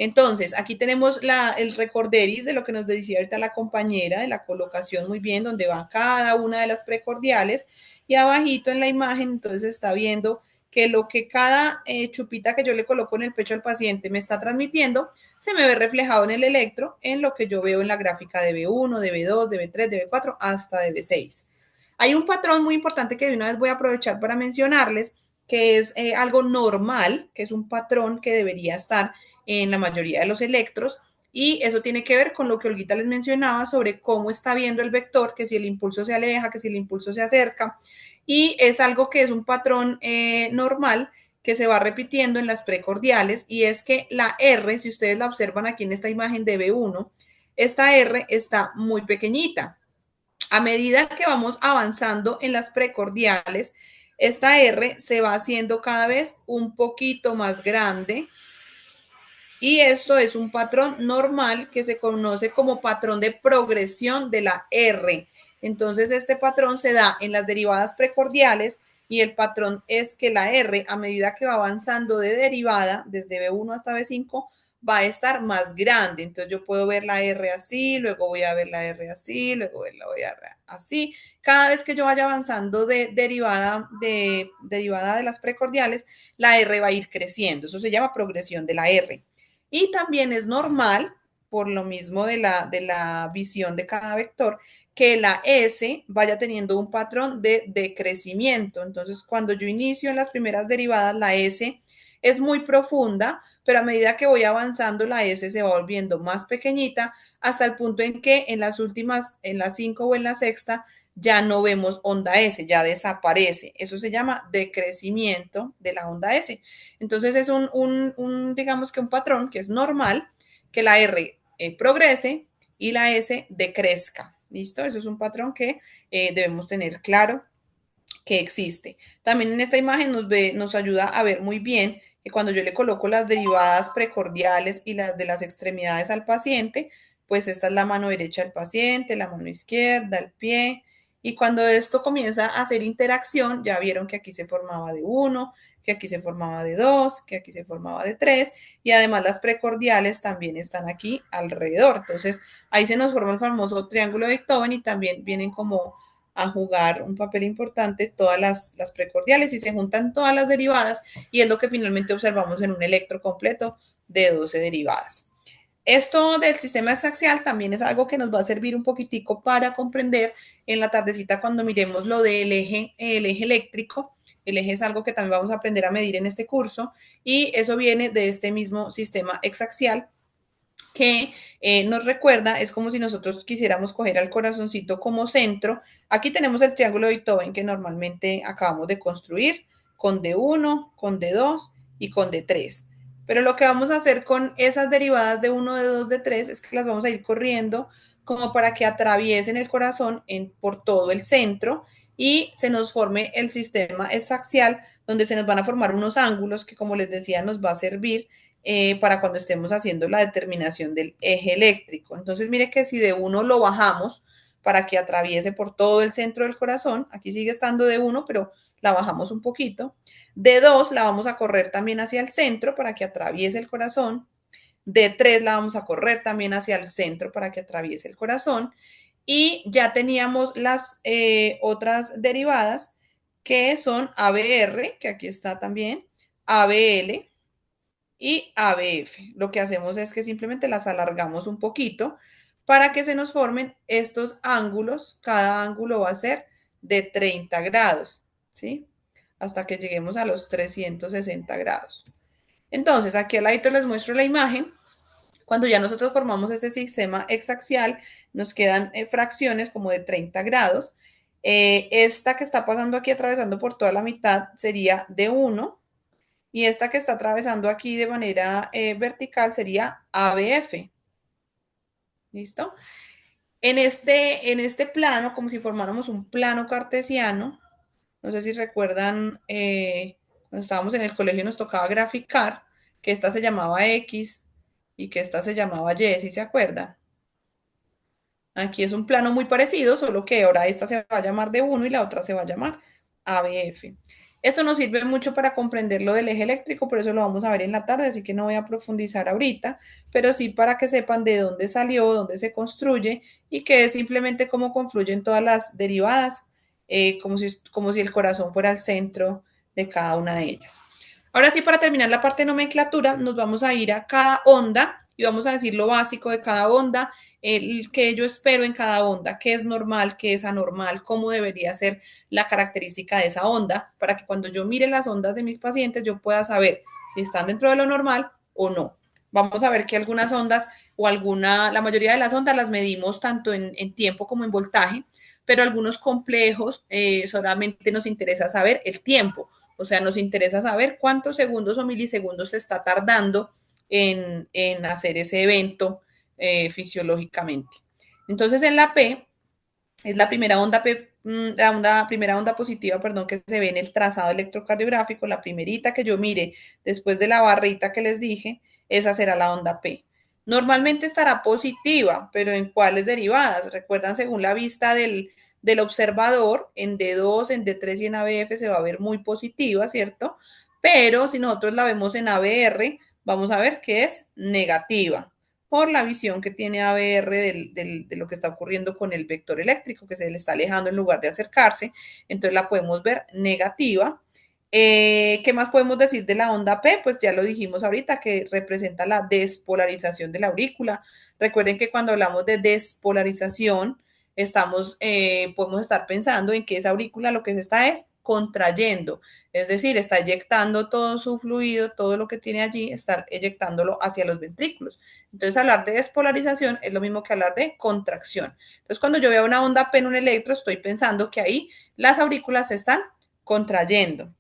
Entonces, aquí tenemos el recorderis de lo que nos decía ahorita la compañera, de la colocación muy bien, donde va cada una de las precordiales, y abajito en la imagen, entonces está viendo que lo que cada chupita que yo le coloco en el pecho al paciente me está transmitiendo, se me ve reflejado en el electro, en lo que yo veo en la gráfica de B1, de B2, de B3, de B4, hasta de B6. Hay un patrón muy importante que de una vez voy a aprovechar para mencionarles, que es algo normal, que es un patrón que debería estar en la mayoría de los electros, y eso tiene que ver con lo que Olguita les mencionaba sobre cómo está viendo el vector, que si el impulso se aleja, que si el impulso se acerca, y es algo que es un patrón normal que se va repitiendo en las precordiales, y es que la R, si ustedes la observan aquí en esta imagen de B1, esta R está muy pequeñita. A medida que vamos avanzando en las precordiales, esta R se va haciendo cada vez un poquito más grande, y esto es un patrón normal que se conoce como patrón de progresión de la R. Entonces, este patrón se da en las derivadas precordiales, y el patrón es que la R, a medida que va avanzando de derivada, desde B1 hasta B5, va a estar más grande. Entonces, yo puedo ver la R así, luego voy a ver la R así, luego la voy a ver así. Cada vez que yo vaya avanzando de derivada de las precordiales, la R va a ir creciendo. Eso se llama progresión de la R. Y también es normal, por lo mismo de la visión de cada vector, que la S vaya teniendo un patrón de decrecimiento. Entonces, cuando yo inicio en las primeras derivadas, la S es muy profunda, pero a medida que voy avanzando, la S se va volviendo más pequeñita, hasta el punto en que en las últimas, en la 5 o en la sexta, ya no vemos onda S, ya desaparece. Eso se llama decrecimiento de la onda S. Entonces es digamos que un patrón que es normal, que la R progrese y la S decrezca. ¿Listo? Eso es un patrón que debemos tener claro que existe. También en esta imagen nos ayuda a ver muy bien que cuando yo le coloco las derivadas precordiales y las de las extremidades al paciente, pues esta es la mano derecha del paciente, la mano izquierda, el pie, y cuando esto comienza a hacer interacción, ya vieron que aquí se formaba de 1, que aquí se formaba de 2, que aquí se formaba de 3, y además las precordiales también están aquí alrededor. Entonces, ahí se nos forma el famoso triángulo de Beethoven, y también vienen como a jugar un papel importante todas las precordiales, y se juntan todas las derivadas, y es lo que finalmente observamos en un electro completo de 12 derivadas. Esto del sistema exaxial también es algo que nos va a servir un poquitico para comprender en la tardecita cuando miremos lo del eje, el eje eléctrico. El eje es algo que también vamos a aprender a medir en este curso, y eso viene de este mismo sistema exaxial que nos recuerda, es como si nosotros quisiéramos coger al corazoncito como centro. Aquí tenemos el triángulo de Beethoven que normalmente acabamos de construir con D1, con D2 y con D3. Pero lo que vamos a hacer con esas derivadas de 1, de 2, de 3 es que las vamos a ir corriendo como para que atraviesen el corazón por todo el centro, y se nos forme el sistema exaxial, donde se nos van a formar unos ángulos que, como les decía, nos va a servir para cuando estemos haciendo la determinación del eje eléctrico. Entonces, mire que si de 1 lo bajamos para que atraviese por todo el centro del corazón, aquí sigue estando de 1, pero la bajamos un poquito. De 2 la vamos a correr también hacia el centro para que atraviese el corazón. De 3 la vamos a correr también hacia el centro para que atraviese el corazón. Y ya teníamos las otras derivadas, que son ABR, que aquí está también, ABL, y ABF. Lo que hacemos es que simplemente las alargamos un poquito para que se nos formen estos ángulos. Cada ángulo va a ser de 30 grados, ¿sí? Hasta que lleguemos a los 360 grados. Entonces, aquí al ladito les muestro la imagen. Cuando ya nosotros formamos ese sistema exaxial, nos quedan fracciones como de 30 grados. Esta que está pasando aquí atravesando por toda la mitad sería de 1, y esta que está atravesando aquí de manera vertical sería ABF. ¿Listo? En este plano, como si formáramos un plano cartesiano, no sé si recuerdan, cuando estábamos en el colegio nos tocaba graficar, que esta se llamaba X y que esta se llamaba Y, ¿sí se acuerdan? Aquí es un plano muy parecido, solo que ahora esta se va a llamar D1 y la otra se va a llamar ABF. Esto nos sirve mucho para comprender lo del eje eléctrico, por eso lo vamos a ver en la tarde, así que no voy a profundizar ahorita, pero sí para que sepan de dónde salió, dónde se construye y que es simplemente cómo confluyen todas las derivadas, como si el corazón fuera el centro de cada una de ellas. Ahora sí, para terminar la parte de nomenclatura, nos vamos a ir a cada onda y vamos a decir lo básico de cada onda, el que yo espero en cada onda, qué es normal, qué es anormal, cómo debería ser la característica de esa onda, para que cuando yo mire las ondas de mis pacientes yo pueda saber si están dentro de lo normal o no. Vamos a ver que algunas ondas la mayoría de las ondas las medimos tanto en tiempo como en voltaje, pero algunos complejos solamente nos interesa saber el tiempo, o sea, nos interesa saber cuántos segundos o milisegundos se está tardando en hacer ese evento fisiológicamente. Entonces, en la P, es la primera onda, primera onda positiva, perdón, que se ve en el trazado electrocardiográfico, la primerita que yo mire después de la barrita que les dije, esa será la onda P. Normalmente estará positiva, pero ¿en cuáles derivadas? Recuerdan, según la vista del observador, en D2, en D3 y en ABF se va a ver muy positiva, ¿cierto? Pero si nosotros la vemos en ABR, vamos a ver que es negativa por la visión que tiene ABR de lo que está ocurriendo con el vector eléctrico, que se le está alejando en lugar de acercarse. Entonces la podemos ver negativa. ¿Qué más podemos decir de la onda P? Pues ya lo dijimos ahorita, que representa la despolarización de la aurícula. Recuerden que cuando hablamos de despolarización, podemos estar pensando en que esa aurícula lo que se está es contrayendo, es decir, está eyectando todo su fluido, todo lo que tiene allí, está eyectándolo hacia los ventrículos. Entonces, hablar de despolarización es lo mismo que hablar de contracción. Entonces, cuando yo veo una onda P en un electro, estoy pensando que ahí las aurículas se están contrayendo.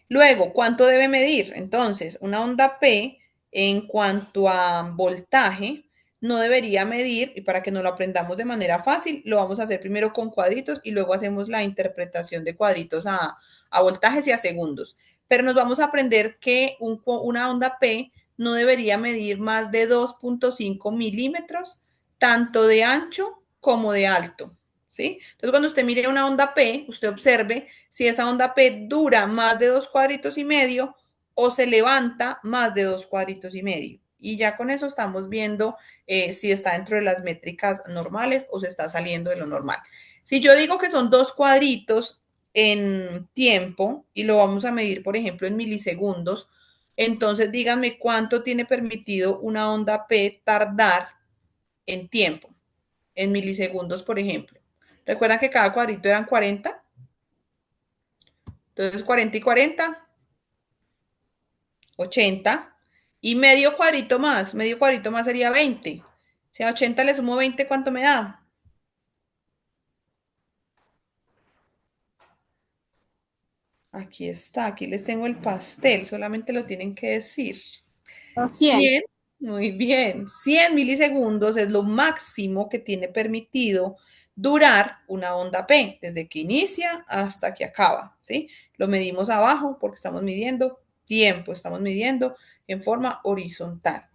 Luego, ¿cuánto debe medir? Entonces, una onda P en cuanto a voltaje no debería medir, y para que nos lo aprendamos de manera fácil, lo vamos a hacer primero con cuadritos y luego hacemos la interpretación de cuadritos a voltajes y a segundos. Pero nos vamos a aprender que una onda P no debería medir más de 2.5 milímetros, tanto de ancho como de alto. ¿Sí? Entonces, cuando usted mire una onda P, usted observe si esa onda P dura más de 2,5 cuadritos o se levanta más de 2,5 cuadritos. Y ya con eso estamos viendo si está dentro de las métricas normales o se está saliendo de lo normal. Si yo digo que son 2 cuadritos en tiempo y lo vamos a medir, por ejemplo, en milisegundos, entonces díganme cuánto tiene permitido una onda P tardar en tiempo, en milisegundos, por ejemplo. ¿Recuerdan que cada cuadrito eran 40? Entonces 40 y 40, 80. Y medio cuadrito más sería 20. Si a 80 le sumo 20, ¿cuánto me da? Aquí está, aquí les tengo el pastel, solamente lo tienen que decir. 100. 100, muy bien. 100 milisegundos es lo máximo que tiene permitido durar una onda P, desde que inicia hasta que acaba, ¿sí? Lo medimos abajo porque estamos midiendo tiempo, estamos midiendo en forma horizontal.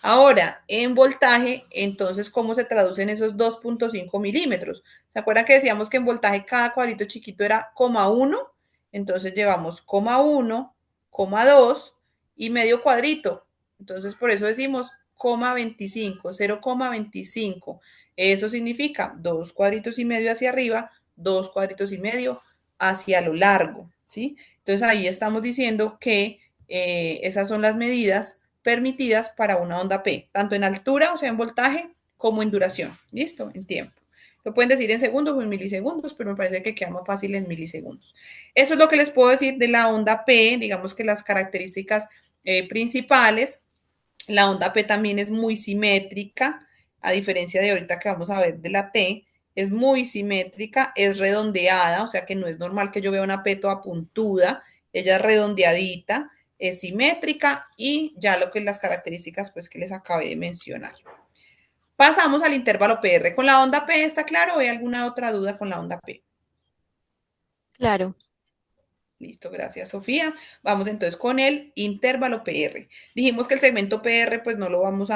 Ahora, en voltaje, entonces, ¿cómo se traducen esos 2.5 milímetros? ¿Se acuerdan que decíamos que en voltaje cada cuadrito chiquito era coma 1? Entonces llevamos coma 1, coma 2 y medio cuadrito. Entonces, por eso decimos coma 25, 0,25. Eso significa 2,5 cuadritos hacia arriba, 2,5 cuadritos hacia lo largo, ¿sí? Entonces, ahí estamos diciendo que esas son las medidas permitidas para una onda P, tanto en altura, o sea, en voltaje, como en duración. ¿Listo? En tiempo. Lo pueden decir en segundos o en milisegundos, pero me parece que queda más fácil en milisegundos. Eso es lo que les puedo decir de la onda P, digamos que las características principales. La onda P también es muy simétrica, a diferencia de ahorita que vamos a ver de la T, es muy simétrica, es redondeada, o sea que no es normal que yo vea una P toda puntuda, ella es redondeadita, es simétrica y ya lo que es las características pues que les acabé de mencionar. Pasamos al intervalo PR. ¿Con la onda P está claro o hay alguna otra duda con la onda P? Claro. Listo, gracias Sofía. Vamos entonces con el intervalo PR. Dijimos que el segmento PR pues no lo vamos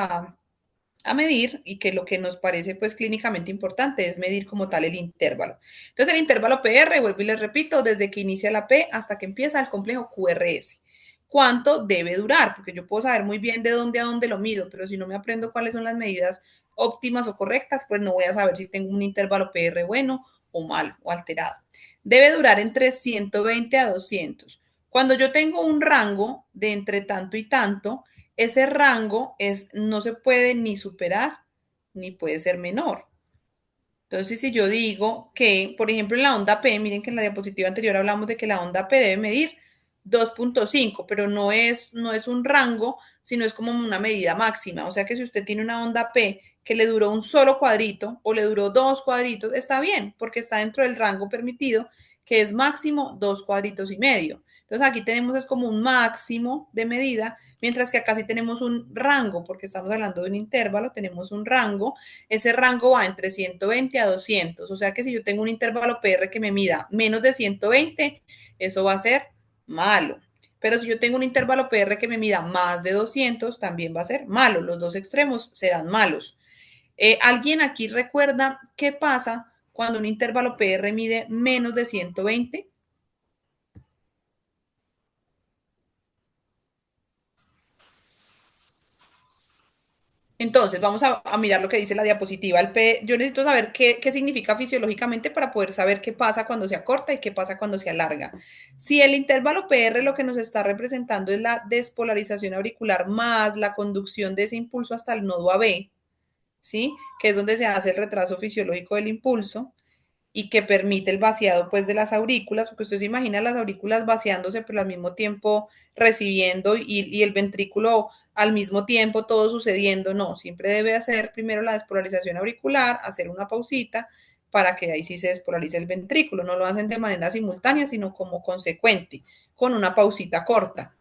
a medir y que lo que nos parece pues clínicamente importante es medir como tal el intervalo. Entonces el intervalo PR, vuelvo y les repito, desde que inicia la P hasta que empieza el complejo QRS. ¿Cuánto debe durar? Porque yo puedo saber muy bien de dónde a dónde lo mido, pero si no me aprendo cuáles son las medidas óptimas o correctas, pues no voy a saber si tengo un intervalo PR bueno o malo o alterado. Debe durar entre 120 a 200. Cuando yo tengo un rango de entre tanto y tanto, ese rango no se puede ni superar ni puede ser menor. Entonces, si yo digo que, por ejemplo, en la onda P, miren que en la diapositiva anterior hablamos de que la onda P debe medir 2.5, pero no es un rango, sino es como una medida máxima. O sea que si usted tiene una onda P que le duró un solo cuadrito o le duró dos cuadritos, está bien, porque está dentro del rango permitido, que es máximo 2,5 cuadritos. Entonces aquí tenemos es como un máximo de medida, mientras que acá sí tenemos un rango, porque estamos hablando de un intervalo, tenemos un rango. Ese rango va entre 120 a 200, o sea que si yo tengo un intervalo PR que me mida menos de 120, eso va a ser malo. Pero si yo tengo un intervalo PR que me mida más de 200, también va a ser malo. Los dos extremos serán malos. ¿Alguien aquí recuerda qué pasa cuando un intervalo PR mide menos de 120? Entonces, vamos a mirar lo que dice la diapositiva. Yo necesito saber qué significa fisiológicamente para poder saber qué pasa cuando se acorta y qué pasa cuando se alarga. Si el intervalo PR lo que nos está representando es la despolarización auricular más la conducción de ese impulso hasta el nodo AB, ¿sí? Que es donde se hace el retraso fisiológico del impulso y que permite el vaciado pues de las aurículas, porque usted se imagina las aurículas vaciándose, pero al mismo tiempo recibiendo y el ventrículo al mismo tiempo todo sucediendo. No, siempre debe hacer primero la despolarización auricular, hacer una pausita para que ahí sí se despolarice el ventrículo. No lo hacen de manera simultánea, sino como consecuente, con una pausita corta.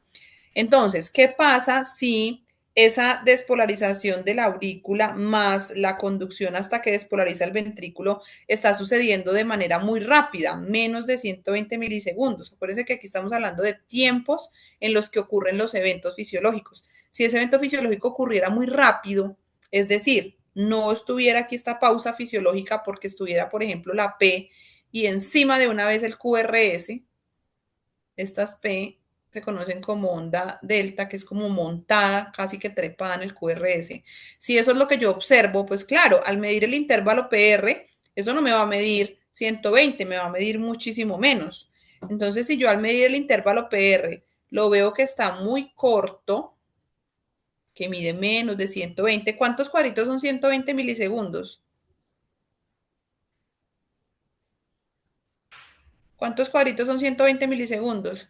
Entonces, ¿qué pasa si esa despolarización de la aurícula más la conducción hasta que despolariza el ventrículo está sucediendo de manera muy rápida, menos de 120 milisegundos? Acuérdense que aquí estamos hablando de tiempos en los que ocurren los eventos fisiológicos. Si ese evento fisiológico ocurriera muy rápido, es decir, no estuviera aquí esta pausa fisiológica porque estuviera, por ejemplo, la P y encima de una vez el QRS, estas P se conocen como onda delta, que es como montada, casi que trepada en el QRS. Si eso es lo que yo observo, pues claro, al medir el intervalo PR, eso no me va a medir 120, me va a medir muchísimo menos. Entonces, si yo al medir el intervalo PR lo veo que está muy corto, que mide menos de 120, ¿cuántos cuadritos son 120 milisegundos? ¿Cuántos cuadritos son 120 milisegundos?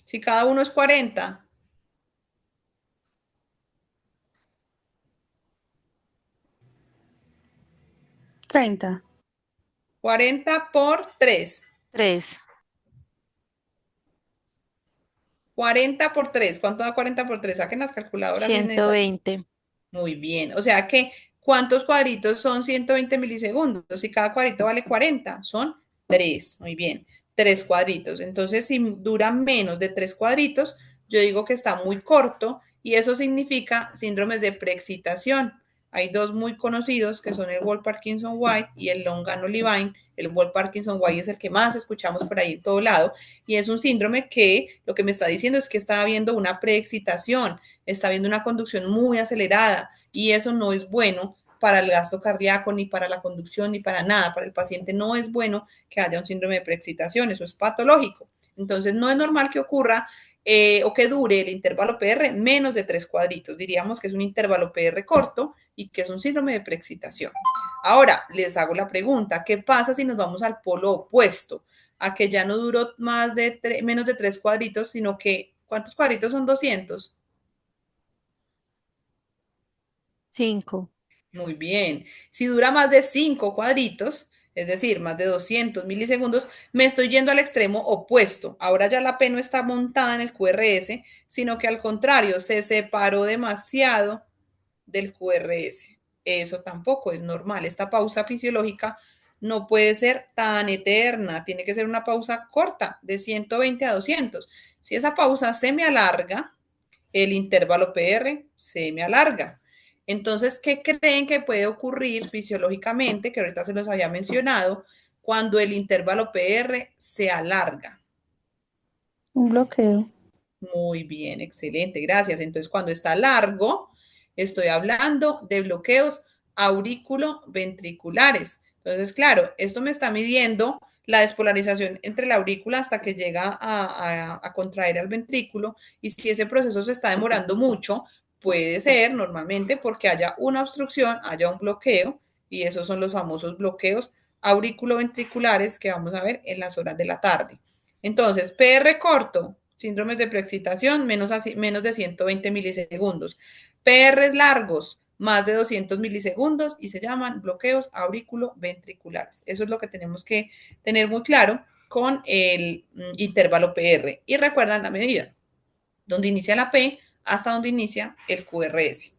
Si cada uno es 40. 30. 40 por 3. 3. 40 por 3. ¿Cuánto da 40 por 3? Saquen las calculadoras si es necesario. 120. Muy bien. O sea que, ¿cuántos cuadritos son 120 milisegundos? Si cada cuadrito vale 40, son 3. Muy bien. 3 cuadritos. Entonces, si dura menos de 3 cuadritos, yo digo que está muy corto y eso significa síndromes de preexcitación. Hay dos muy conocidos que son el Wolff-Parkinson-White y el Longano-Levine. El Wolff-Parkinson-White es el que más escuchamos por ahí en todo lado y es un síndrome que lo que me está diciendo es que está habiendo una preexcitación, está habiendo una conducción muy acelerada y eso no es bueno para el gasto cardíaco, ni para la conducción, ni para nada. Para el paciente no es bueno que haya un síndrome de preexcitación, eso es patológico. Entonces, no es normal que ocurra o que dure el intervalo PR menos de 3 cuadritos. Diríamos que es un intervalo PR corto y que es un síndrome de preexcitación. Ahora, les hago la pregunta, ¿qué pasa si nos vamos al polo opuesto? A que ya no duró menos de 3 cuadritos, sino que, ¿cuántos cuadritos son 200? 5. Muy bien. Si dura más de 5 cuadritos, es decir, más de 200 milisegundos, me estoy yendo al extremo opuesto. Ahora ya la P no está montada en el QRS, sino que al contrario, se separó demasiado del QRS. Eso tampoco es normal. Esta pausa fisiológica no puede ser tan eterna, tiene que ser una pausa corta, de 120 a 200. Si esa pausa se me alarga, el intervalo PR se me alarga. Entonces, ¿qué creen que puede ocurrir fisiológicamente, que ahorita se los había mencionado, cuando el intervalo PR se alarga? Un bloqueo. Muy bien, excelente, gracias. Entonces, cuando está largo, estoy hablando de bloqueos aurículo-ventriculares. Entonces, claro, esto me está midiendo la despolarización entre la aurícula hasta que llega a contraer al ventrículo, y si ese proceso se está demorando mucho, puede ser normalmente porque haya una obstrucción, haya un bloqueo, y esos son los famosos bloqueos aurículo-ventriculares que vamos a ver en las horas de la tarde. Entonces, PR corto, síndromes de preexcitación, menos de 120 milisegundos. PRs largos, más de 200 milisegundos, y se llaman bloqueos aurículo-ventriculares. Eso es lo que tenemos que tener muy claro con el intervalo PR. Y recuerdan la medida, donde inicia la P hasta donde inicia el QRS.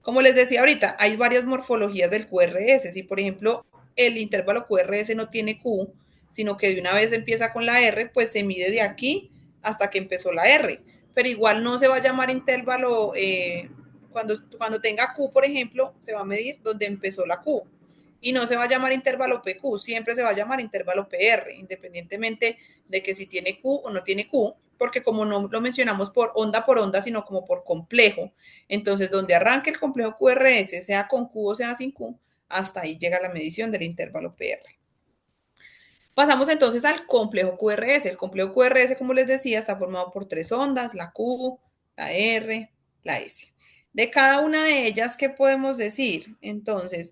Como les decía ahorita, hay varias morfologías del QRS. Si, por ejemplo, el intervalo QRS no tiene Q, sino que de una vez empieza con la R, pues se mide de aquí hasta que empezó la R. Pero igual no se va a llamar intervalo, cuando tenga Q, por ejemplo, se va a medir donde empezó la Q. Y no se va a llamar intervalo PQ, siempre se va a llamar intervalo PR, independientemente de que si tiene Q o no tiene Q, porque como no lo mencionamos por onda, sino como por complejo, entonces donde arranque el complejo QRS, sea con Q o sea sin Q, hasta ahí llega la medición del intervalo PR. Pasamos entonces al complejo QRS. El complejo QRS, como les decía, está formado por tres ondas, la Q, la R, la S. De cada una de ellas, ¿qué podemos decir? Entonces,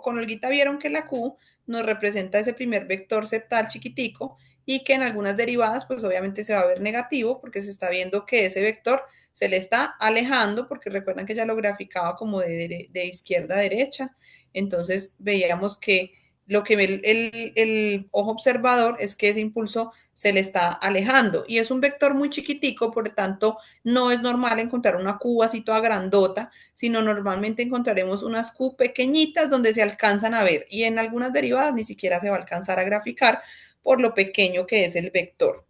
con Olguita vieron que la Q nos representa ese primer vector septal chiquitico, y que en algunas derivadas, pues obviamente se va a ver negativo porque se está viendo que ese vector se le está alejando, porque recuerdan que ya lo graficaba como de izquierda a derecha. Entonces, veíamos que lo que ve el ojo observador es que ese impulso se le está alejando, y es un vector muy chiquitico, por lo tanto no es normal encontrar una Q así toda grandota, sino normalmente encontraremos unas Q pequeñitas donde se alcanzan a ver, y en algunas derivadas ni siquiera se va a alcanzar a graficar por lo pequeño que es el vector.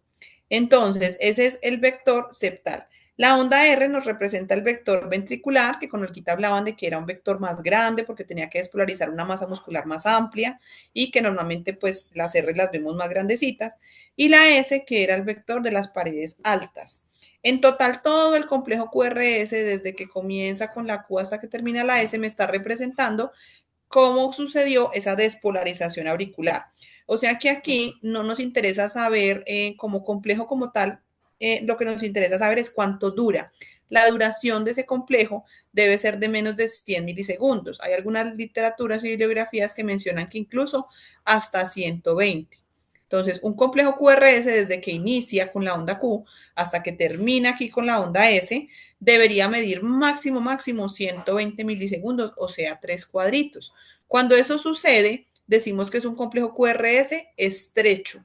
Entonces, ese es el vector septal. La onda R nos representa el vector ventricular, que con Olguita hablaban de que era un vector más grande porque tenía que despolarizar una masa muscular más amplia, y que normalmente pues las R las vemos más grandecitas. Y la S, que era el vector de las paredes altas. En total, todo el complejo QRS, desde que comienza con la Q hasta que termina la S, me está representando cómo sucedió esa despolarización auricular. O sea que aquí no nos interesa saber como complejo como tal, lo que nos interesa saber es cuánto dura. La duración de ese complejo debe ser de menos de 100 milisegundos. Hay algunas literaturas y bibliografías que mencionan que incluso hasta 120. Entonces, un complejo QRS, desde que inicia con la onda Q hasta que termina aquí con la onda S, debería medir máximo 120 milisegundos, o sea, 3 cuadritos. Cuando eso sucede, decimos que es un complejo QRS estrecho.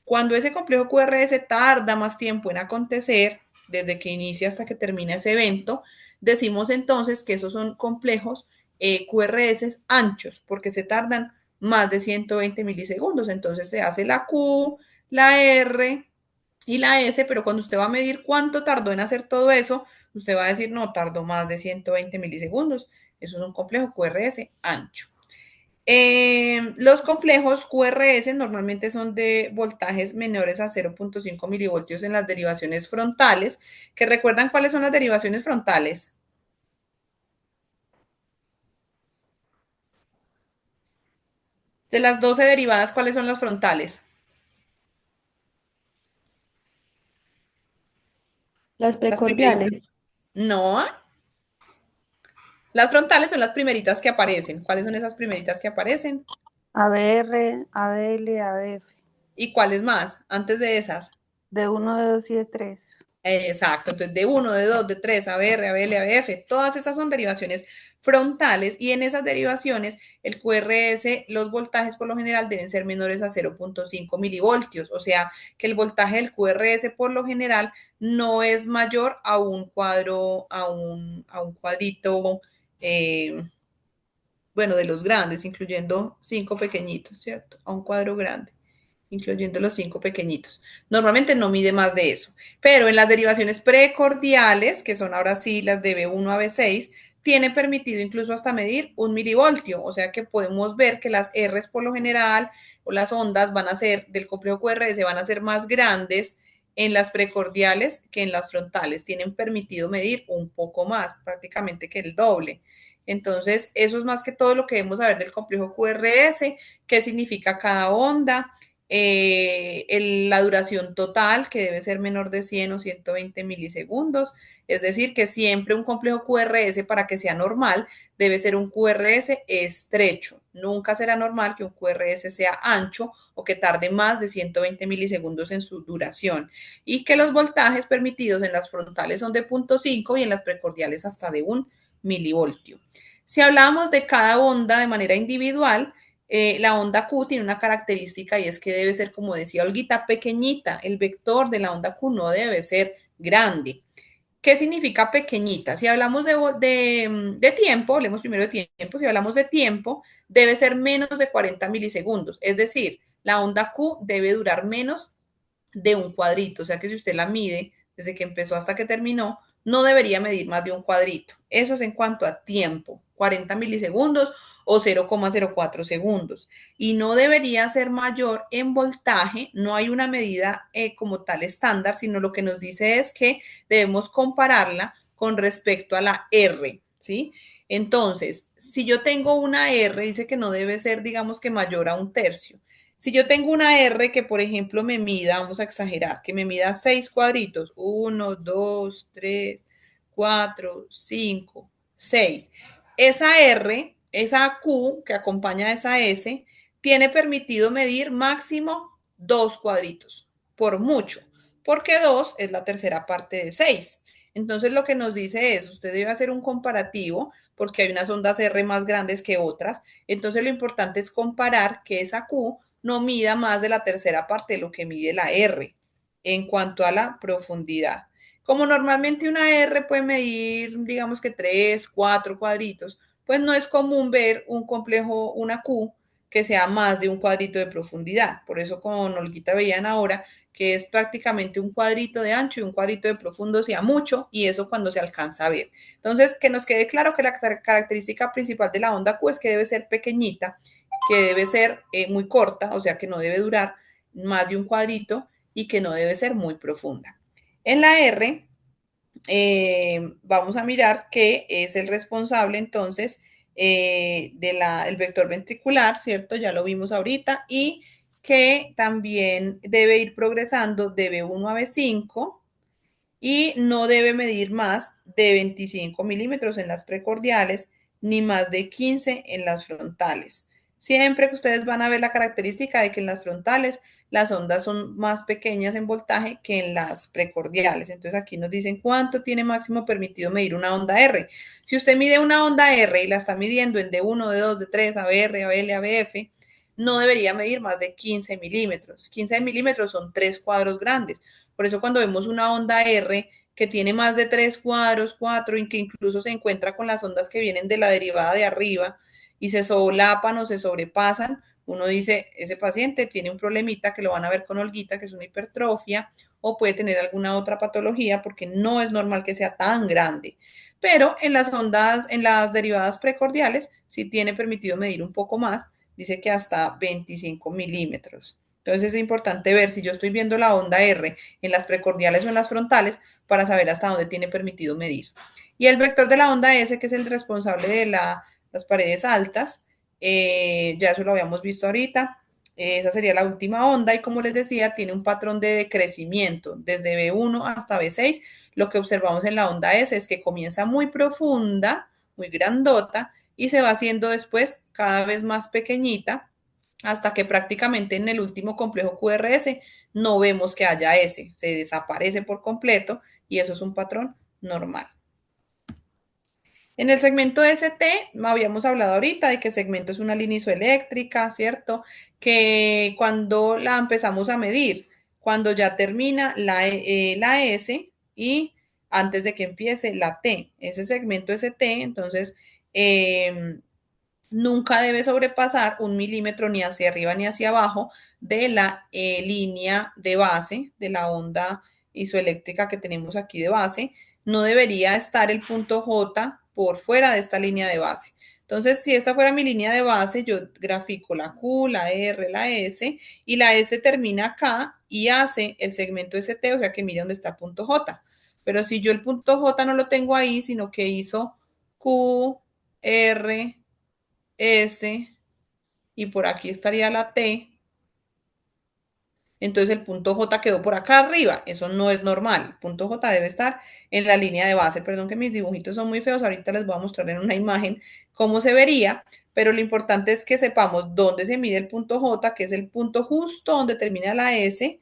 Cuando ese complejo QRS tarda más tiempo en acontecer, desde que inicia hasta que termina ese evento, decimos entonces que esos son complejos QRS anchos, porque se tardan más de 120 milisegundos. Entonces se hace la Q, la R y la S, pero cuando usted va a medir cuánto tardó en hacer todo eso, usted va a decir, no, tardó más de 120 milisegundos. Eso es un complejo QRS ancho. Los complejos QRS normalmente son de voltajes menores a 0.5 milivoltios en las derivaciones frontales, que recuerdan cuáles son las derivaciones frontales. De las 12 derivadas, ¿cuáles son las frontales? Las Las primeritas. precordiales. No, las frontales son las primeritas que aparecen. ¿Cuáles son esas primeritas que aparecen? ABR, ABL, ABF. ¿Y cuáles más antes de esas? De 1, de 2 y de 3. Exacto, entonces de 1, de 2, de 3, ABR, ABL, ABF, todas esas son derivaciones frontales, y en esas derivaciones el QRS, los voltajes por lo general deben ser menores a 0.5 milivoltios, o sea que el voltaje del QRS por lo general no es mayor a un cuadro, a un cuadrito, bueno, de los grandes, incluyendo 5 pequeñitos, ¿cierto? A un cuadro grande. incluyendo los 5 pequeñitos. Normalmente no mide más de eso, pero en las derivaciones precordiales, que son ahora sí las de B1 a B6, tiene permitido incluso hasta medir 1 milivoltio, o sea que podemos ver que las R's por lo general o las ondas van a ser del complejo QRS van a ser más grandes en las precordiales que en las frontales. Tienen permitido medir un poco más, prácticamente que el doble. Entonces, eso es más que todo lo que debemos saber del complejo QRS, qué significa cada onda, la duración total, que debe ser menor de 100 o 120 milisegundos, es decir, que siempre un complejo QRS para que sea normal debe ser un QRS estrecho. Nunca será normal que un QRS sea ancho o que tarde más de 120 milisegundos en su duración. Y que los voltajes permitidos en las frontales son de 0.5 y en las precordiales hasta de 1 milivoltio. Si hablamos de cada onda de manera individual, la onda Q tiene una característica y es que debe ser, como decía Olguita, pequeñita. El vector de la onda Q no debe ser grande. ¿Qué significa pequeñita? Si hablamos de tiempo, hablemos primero de tiempo, si hablamos de tiempo, debe ser menos de 40 milisegundos, es decir, la onda Q debe durar menos de un cuadrito, o sea que si usted la mide desde que empezó hasta que terminó, no debería medir más de un cuadrito. Eso es en cuanto a tiempo, 40 milisegundos o 0,04 segundos. Y no debería ser mayor en voltaje, no hay una medida como tal estándar, sino lo que nos dice es que debemos compararla con respecto a la R, ¿sí? Entonces, si yo tengo una R, dice que no debe ser, digamos que mayor a 1/3. Si yo tengo una R que, por ejemplo, me mida, vamos a exagerar, que me mida 6 cuadritos, 1, 2, 3, 4, 5, 6. Esa R, esa Q que acompaña a esa S, tiene permitido medir máximo 2 cuadritos, por mucho, porque 2 es la tercera parte de 6. Entonces lo que nos dice es, usted debe hacer un comparativo, porque hay unas ondas R más grandes que otras. Entonces lo importante es comparar que esa Q no mida más de la tercera parte de lo que mide la R en cuanto a la profundidad. Como normalmente una R puede medir, digamos que 3, 4 cuadritos, pues no es común ver un complejo, una Q, que sea más de un cuadrito de profundidad. Por eso con Olguita veían ahora que es prácticamente un cuadrito de ancho y un cuadrito de profundo sea mucho, y eso cuando se alcanza a ver. Entonces, que nos quede claro que la característica principal de la onda Q es que debe ser pequeñita, que debe ser muy corta, o sea que no debe durar más de un cuadrito y que no debe ser muy profunda. En la R, vamos a mirar que es el responsable entonces del vector ventricular, ¿cierto? Ya lo vimos ahorita, y que también debe ir progresando de B1 a B5 y no debe medir más de 25 milímetros en las precordiales ni más de 15 en las frontales. Siempre que ustedes van a ver la característica de que en las frontales las ondas son más pequeñas en voltaje que en las precordiales. Entonces aquí nos dicen cuánto tiene máximo permitido medir una onda R. Si usted mide una onda R y la está midiendo en D1, D2, D3, ABR, ABL, ABF, no debería medir más de 15 milímetros. 15 milímetros son 3 cuadros grandes. Por eso cuando vemos una onda R que tiene más de 3 cuadros, 4, y que incluso se encuentra con las ondas que vienen de la derivada de arriba y se solapan o se sobrepasan, uno dice, ese paciente tiene un problemita que lo van a ver con Olguita, que es una hipertrofia, o puede tener alguna otra patología porque no es normal que sea tan grande. Pero en las ondas, en las derivadas precordiales, sí tiene permitido medir un poco más, dice que hasta 25 milímetros. Entonces es importante ver si yo estoy viendo la onda R en las precordiales o en las frontales para saber hasta dónde tiene permitido medir. Y el vector de la onda S, que es el responsable de las paredes altas, ya eso lo habíamos visto ahorita. Esa sería la última onda y como les decía, tiene un patrón de decrecimiento desde B1 hasta B6. Lo que observamos en la onda S es que comienza muy profunda, muy grandota y se va haciendo después cada vez más pequeñita hasta que prácticamente en el último complejo QRS no vemos que haya S, se desaparece por completo y eso es un patrón normal. En el segmento ST, habíamos hablado ahorita de que segmento es una línea isoeléctrica, ¿cierto? Que cuando la empezamos a medir, cuando ya termina la S y antes de que empiece la T, ese segmento ST, entonces nunca debe sobrepasar 1 milímetro ni hacia arriba ni hacia abajo de la línea de base de la onda isoeléctrica que tenemos aquí de base. No debería estar el punto J por fuera de esta línea de base. Entonces, si esta fuera mi línea de base, yo grafico la Q, la R, la S, y la S termina acá y hace el segmento ST, o sea que mire dónde está el punto J. Pero si yo el punto J no lo tengo ahí, sino que hizo Q, R, S, y por aquí estaría la T, entonces el punto J quedó por acá arriba. Eso no es normal. El punto J debe estar en la línea de base. Perdón que mis dibujitos son muy feos. Ahorita les voy a mostrar en una imagen cómo se vería, pero lo importante es que sepamos dónde se mide el punto J, que es el punto justo donde termina la S,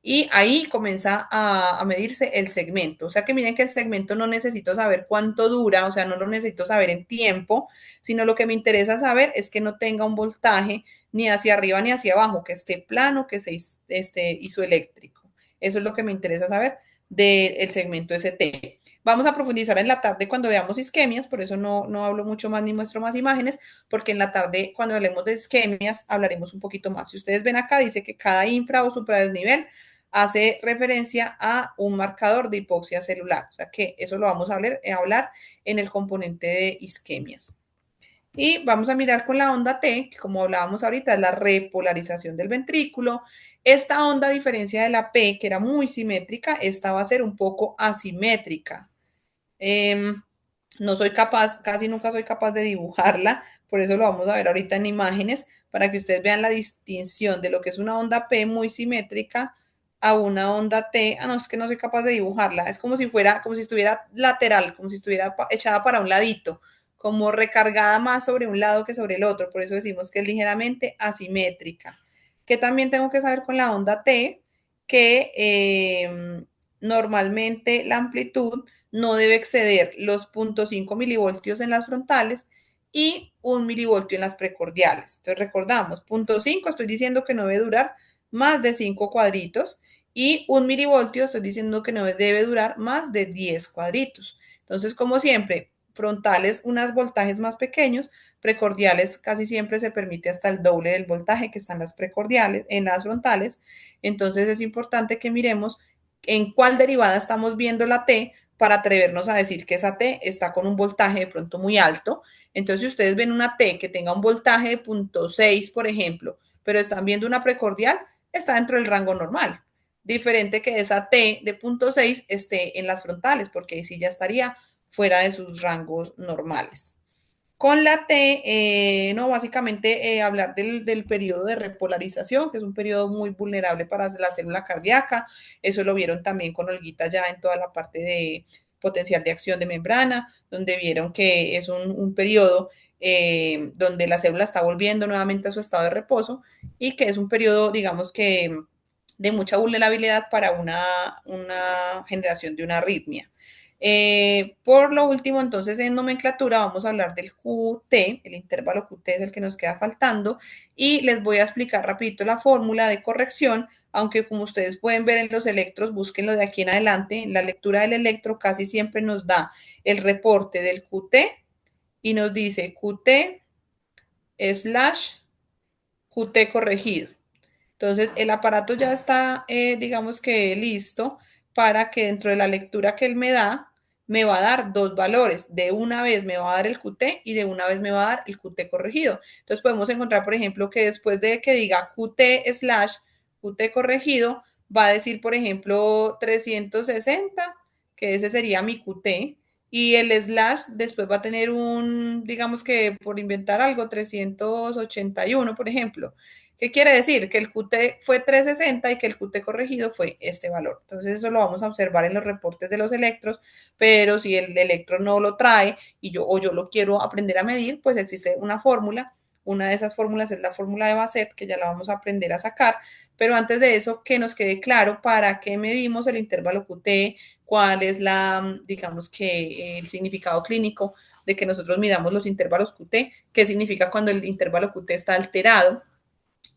y ahí comienza a medirse el segmento. O sea que miren que el segmento no necesito saber cuánto dura, o sea, no lo necesito saber en tiempo, sino lo que me interesa saber es que no tenga un voltaje ni hacia arriba ni hacia abajo, que esté plano, que esté isoeléctrico. Eso es lo que me interesa saber del segmento ST. Vamos a profundizar en la tarde cuando veamos isquemias, por eso no hablo mucho más ni muestro más imágenes, porque en la tarde cuando hablemos de isquemias hablaremos un poquito más. Si ustedes ven acá, dice que cada infra o supradesnivel hace referencia a un marcador de hipoxia celular, o sea que eso lo vamos a hablar en el componente de isquemias. Y vamos a mirar con la onda T, que como hablábamos ahorita, es la repolarización del ventrículo. Esta onda, a diferencia de la P, que era muy simétrica, esta va a ser un poco asimétrica. No soy capaz, casi nunca soy capaz de dibujarla, por eso lo vamos a ver ahorita en imágenes, para que ustedes vean la distinción de lo que es una onda P muy simétrica a una onda T. No, es que no soy capaz de dibujarla. Es como si fuera, como si estuviera lateral, como si estuviera echada para un ladito, como recargada más sobre un lado que sobre el otro. Por eso decimos que es ligeramente asimétrica. Que también tengo que saber con la onda T, que normalmente la amplitud no debe exceder los 0.5 milivoltios en las frontales y 1 milivoltio en las precordiales. Entonces recordamos, 0.5 estoy diciendo que no debe durar más de 5 cuadritos y 1 milivoltio estoy diciendo que no debe durar más de 10 cuadritos. Entonces, como siempre, frontales unos voltajes más pequeños, precordiales casi siempre se permite hasta el doble del voltaje que están las precordiales en las frontales. Entonces es importante que miremos en cuál derivada estamos viendo la T para atrevernos a decir que esa T está con un voltaje de pronto muy alto. Entonces, si ustedes ven una T que tenga un voltaje de 0.6, por ejemplo, pero están viendo una precordial, está dentro del rango normal. Diferente que esa T de 0.6 esté en las frontales, porque ahí sí ya estaría fuera de sus rangos normales. Con la T, no, básicamente hablar del periodo de repolarización, que es un periodo muy vulnerable para la célula cardíaca. Eso lo vieron también con Olguita ya en toda la parte de potencial de acción de membrana, donde vieron que es un periodo donde la célula está volviendo nuevamente a su estado de reposo y que es un periodo, digamos que, de mucha vulnerabilidad para una generación de una arritmia. Por lo último, entonces en nomenclatura vamos a hablar del QT, el intervalo QT es el que nos queda faltando, y les voy a explicar rapidito la fórmula de corrección, aunque como ustedes pueden ver en los electros, búsquenlo de aquí en adelante, en la lectura del electro casi siempre nos da el reporte del QT y nos dice QT slash QT corregido. Entonces, el aparato ya está, digamos que listo para que dentro de la lectura que él me va a dar dos valores. De una vez me va a dar el QT y de una vez me va a dar el QT corregido. Entonces, podemos encontrar, por ejemplo, que después de que diga QT slash QT corregido, va a decir, por ejemplo, 360, que ese sería mi QT. Y el slash después va a tener digamos que por inventar algo, 381, por ejemplo. ¿Qué quiere decir? Que el QT fue 360 y que el QT corregido fue este valor. Entonces eso lo vamos a observar en los reportes de los electros, pero si el electro no lo trae y yo lo quiero aprender a medir, pues existe una fórmula. Una de esas fórmulas es la fórmula de Bassett, que ya la vamos a aprender a sacar. Pero antes de eso, que nos quede claro para qué medimos el intervalo QT, cuál es digamos que el significado clínico de que nosotros midamos los intervalos QT, qué significa cuando el intervalo QT está alterado,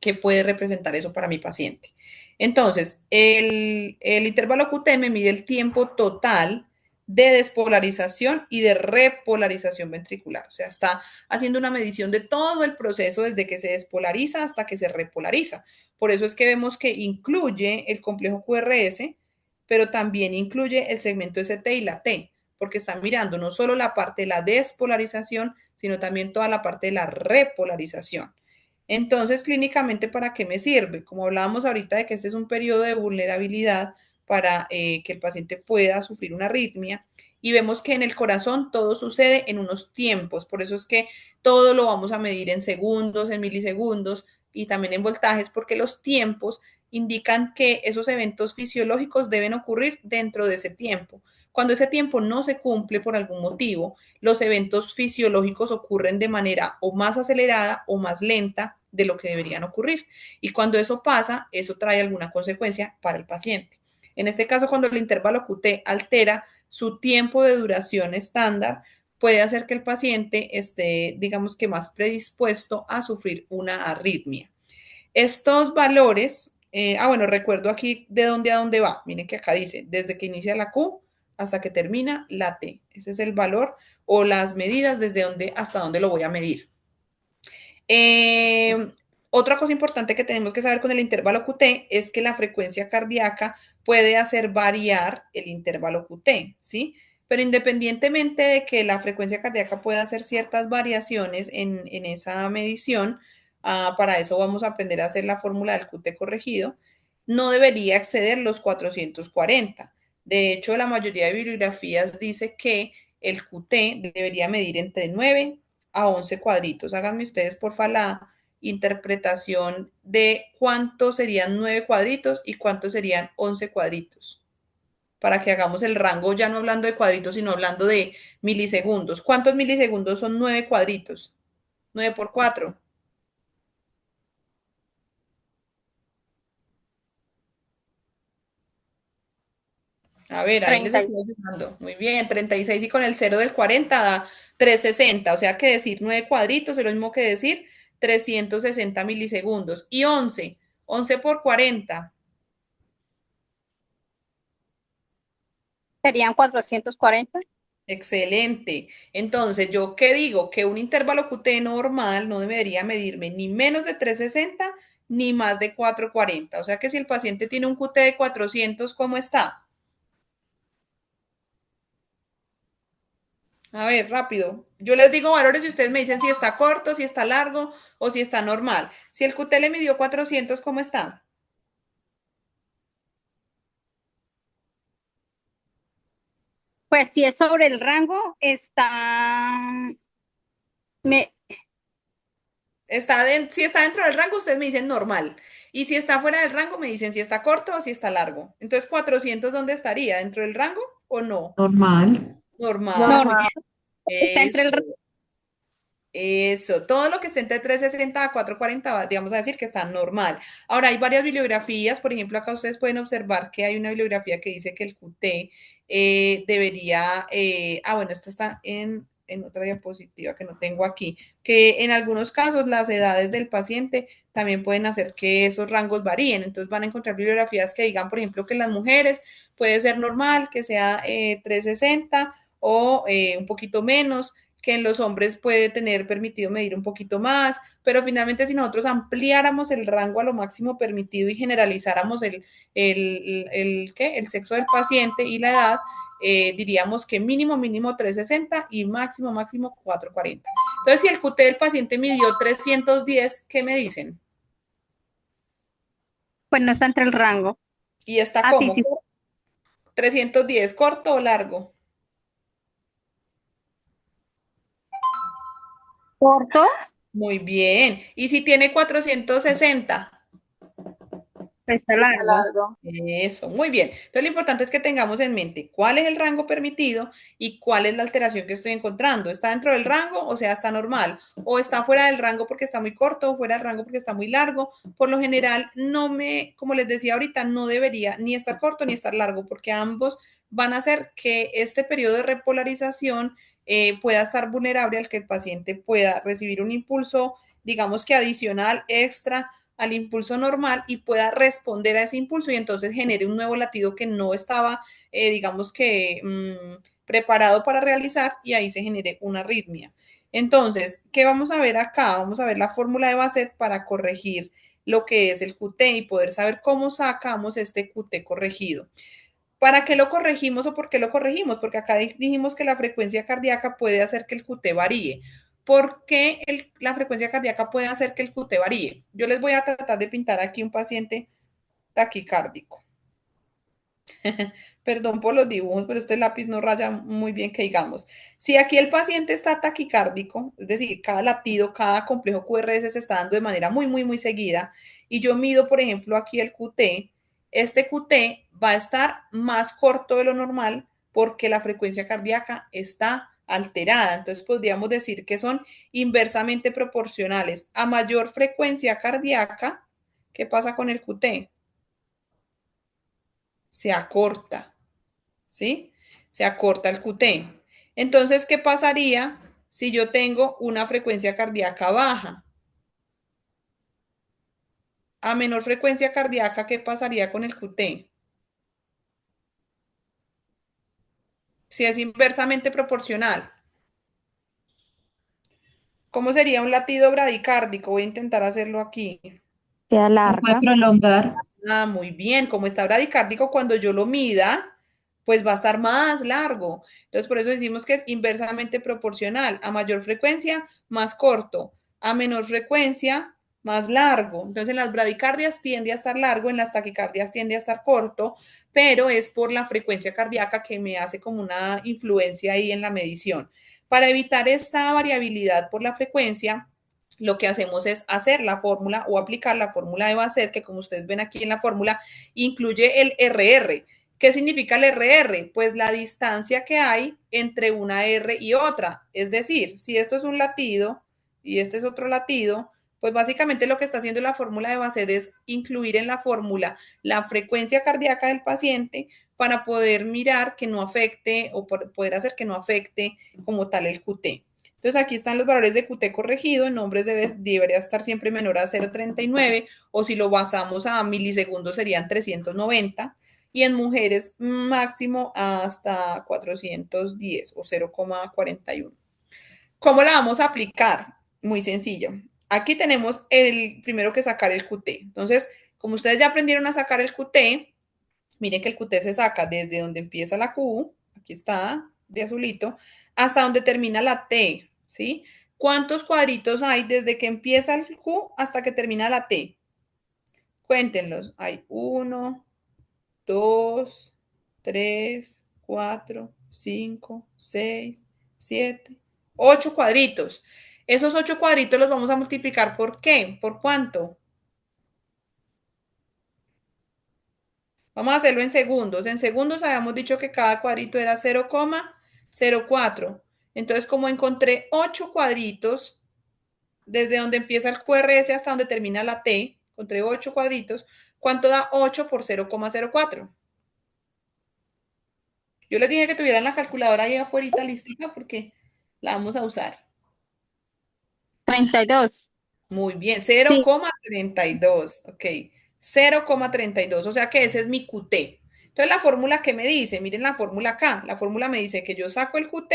qué puede representar eso para mi paciente. Entonces, el intervalo QT me mide el tiempo total de despolarización y de repolarización ventricular. O sea, está haciendo una medición de todo el proceso desde que se despolariza hasta que se repolariza. Por eso es que vemos que incluye el complejo QRS, pero también incluye el segmento ST y la T, porque está mirando no solo la parte de la despolarización, sino también toda la parte de la repolarización. Entonces, clínicamente, ¿para qué me sirve? Como hablábamos ahorita de que este es un periodo de vulnerabilidad para que el paciente pueda sufrir una arritmia, y vemos que en el corazón todo sucede en unos tiempos, por eso es que todo lo vamos a medir en segundos, en milisegundos y también en voltajes, porque los tiempos indican que esos eventos fisiológicos deben ocurrir dentro de ese tiempo. Cuando ese tiempo no se cumple por algún motivo, los eventos fisiológicos ocurren de manera o más acelerada o más lenta de lo que deberían ocurrir. Y cuando eso pasa, eso trae alguna consecuencia para el paciente. En este caso, cuando el intervalo QT altera su tiempo de duración estándar, puede hacer que el paciente esté, digamos que más predispuesto a sufrir una arritmia. Estos valores, bueno, recuerdo aquí de dónde a dónde va. Miren que acá dice, desde que inicia la Q hasta que termina la T. Ese es el valor o las medidas desde dónde hasta dónde lo voy a medir. Otra cosa importante que tenemos que saber con el intervalo QT es que la frecuencia cardíaca puede hacer variar el intervalo QT, ¿sí? Pero independientemente de que la frecuencia cardíaca pueda hacer ciertas variaciones en esa medición, para eso vamos a aprender a hacer la fórmula del QT corregido, no debería exceder los 440. De hecho, la mayoría de bibliografías dice que el QT debería medir entre 9 a 11 cuadritos. Háganme ustedes, porfa, la interpretación de cuántos serían 9 cuadritos y cuántos serían 11 cuadritos. Para que hagamos el rango, ya no hablando de cuadritos, sino hablando de milisegundos. ¿Cuántos milisegundos son 9 cuadritos? 9 por 4. A ver, ahí les 30. estoy ayudando. Muy bien, 36 y con el 0 del 40 da 360. O sea que decir 9 cuadritos es lo mismo que decir 360 milisegundos. Y 11, 11 por 40. Serían 440. Excelente. Entonces, ¿yo qué digo? Que un intervalo QT normal no debería medirme ni menos de 360 ni más de 440. O sea que si el paciente tiene un QT de 400, ¿cómo está? A ver, rápido. Yo les digo valores y ustedes me dicen si está corto, si está largo o si está normal. Si el QT le midió 400, ¿cómo está? Pues si es sobre el rango, me, Si está dentro del rango, ustedes me dicen normal. Y si está fuera del rango, me dicen si está corto o si está largo. Entonces, 400, ¿dónde estaría? ¿Dentro del rango o no? Normal. Normal, muy normal, Normal. bien. está entre el Eso. Eso, todo lo que esté entre 360 a 440, digamos a decir que está normal. Ahora, hay varias bibliografías, por ejemplo, acá ustedes pueden observar que hay una bibliografía que dice que el QT debería, bueno, esta está en otra diapositiva que no tengo aquí, que en algunos casos las edades del paciente también pueden hacer que esos rangos varíen. Entonces van a encontrar bibliografías que digan, por ejemplo, que en las mujeres puede ser normal que sea 360 o un poquito menos, que en los hombres puede tener permitido medir un poquito más, pero finalmente si nosotros ampliáramos el rango a lo máximo permitido y generalizáramos el sexo del paciente y la edad, diríamos que mínimo, mínimo 360 y máximo, máximo 440. Entonces, si el QT del paciente midió 310, ¿qué me dicen? pues no está entre el rango. Y está Así como sí, 310, ¿corto o largo? corto, Muy bien. ¿Y si tiene 460? pues está largo. Largo. Eso, muy bien. Entonces, lo importante es que tengamos en mente cuál es el rango permitido y cuál es la alteración que estoy encontrando. ¿Está dentro del rango? O sea, está normal. ¿O está fuera del rango porque está muy corto o fuera del rango porque está muy largo? Por lo general, como les decía ahorita, no debería ni estar corto ni estar largo porque ambos van a hacer que este periodo de repolarización pueda estar vulnerable al que el paciente pueda recibir un impulso, digamos que adicional, extra al impulso normal y pueda responder a ese impulso y entonces genere un nuevo latido que no estaba, digamos que preparado para realizar y ahí se genere una arritmia. Entonces, ¿qué vamos a ver acá? Vamos a ver la fórmula de Bassett para corregir lo que es el QT y poder saber cómo sacamos este QT corregido. ¿Para qué lo corregimos o por qué lo corregimos? Porque acá dijimos que la frecuencia cardíaca puede hacer que el QT varíe. ¿Por qué la frecuencia cardíaca puede hacer que el QT varíe? Yo les voy a tratar de pintar aquí un paciente taquicárdico. Perdón por los dibujos, pero este lápiz no raya muy bien que digamos. Si aquí el paciente está taquicárdico, es decir, cada latido, cada complejo QRS se está dando de manera muy seguida, y yo mido, por ejemplo, aquí el QT, este QT va a estar más corto de lo normal porque la frecuencia cardíaca está alterada. Entonces podríamos decir que son inversamente proporcionales. A mayor frecuencia cardíaca, ¿qué pasa con el QT? Se acorta, ¿sí? Se acorta el QT. Entonces, ¿qué pasaría si yo tengo una frecuencia cardíaca baja? A menor frecuencia cardíaca, ¿qué pasaría con el QT? Si es inversamente proporcional. ¿Cómo sería un latido bradicárdico? Voy a intentar hacerlo aquí. Se Se puede alarga. prolongar. Ah, muy bien. Como está bradicárdico, cuando yo lo mida, pues va a estar más largo. Entonces, por eso decimos que es inversamente proporcional. A mayor frecuencia, más corto. A menor frecuencia, más largo. Entonces, en las bradicardias tiende a estar largo, en las taquicardias tiende a estar corto, pero es por la frecuencia cardíaca que me hace como una influencia ahí en la medición. Para evitar esta variabilidad por la frecuencia, lo que hacemos es hacer la fórmula o aplicar la fórmula de Bassett, que como ustedes ven aquí en la fórmula, incluye el RR. ¿Qué significa el RR? Pues la distancia que hay entre una R y otra. Es decir, si esto es un latido y este es otro latido, pues básicamente lo que está haciendo la fórmula de Bassett es incluir en la fórmula la frecuencia cardíaca del paciente para poder mirar que no afecte o poder hacer que no afecte como tal el QT. Entonces aquí están los valores de QT corregido, en hombres debería estar siempre menor a 0,39 o si lo basamos a milisegundos serían 390 y en mujeres máximo hasta 410 o 0,41. ¿Cómo la vamos a aplicar? Muy sencillo. Aquí tenemos el primero que sacar el QT. Entonces, como ustedes ya aprendieron a sacar el QT, miren que el QT se saca desde donde empieza la Q, aquí está, de azulito, hasta donde termina la T, ¿sí? ¿Cuántos cuadritos hay desde que empieza el Q hasta que termina la T? Cuéntenlos. Hay 1, 2, 3, 4, 5, 6, 7, 8 cuadritos. Esos 8 cuadritos los vamos a multiplicar ¿por qué? ¿Por cuánto? Vamos a hacerlo en segundos. En segundos habíamos dicho que cada cuadrito era 0,04. Entonces, como encontré 8 cuadritos, desde donde empieza el QRS hasta donde termina la T, encontré 8 cuadritos, ¿cuánto da 8 por 0,04? Yo les dije que tuvieran la calculadora ahí afuera listica porque la vamos a usar. 32. Muy bien, Sí. 0,32, ok, 0,32, o sea que ese es mi QT. Entonces la fórmula que me dice, miren la fórmula acá, la fórmula me dice que yo saco el QT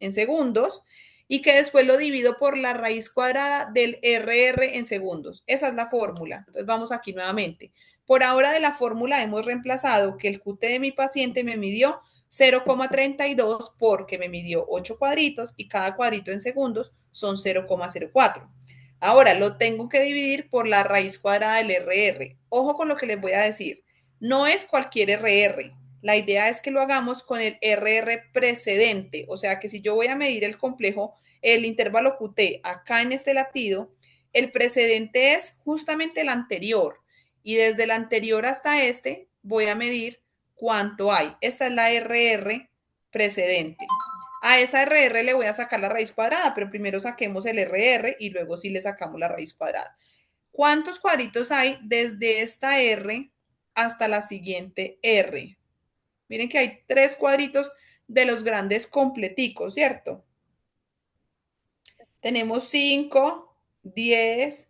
en segundos y que después lo divido por la raíz cuadrada del RR en segundos. Esa es la fórmula. Entonces vamos aquí nuevamente. Por ahora de la fórmula hemos reemplazado que el QT de mi paciente me midió 0,32 porque me midió 8 cuadritos y cada cuadrito en segundos son 0,04. Ahora lo tengo que dividir por la raíz cuadrada del RR. Ojo con lo que les voy a decir. No es cualquier RR. La idea es que lo hagamos con el RR precedente. O sea que si yo voy a medir el complejo, el intervalo QT acá en este latido, el precedente es justamente el anterior. Y desde el anterior hasta este voy a medir cuánto hay. Esta es la RR precedente. A esa RR le voy a sacar la raíz cuadrada, pero primero saquemos el RR y luego sí le sacamos la raíz cuadrada. ¿Cuántos cuadritos hay desde esta R hasta la siguiente R? Miren que hay 3 cuadritos de los grandes completicos, ¿cierto? Tenemos 5, 10,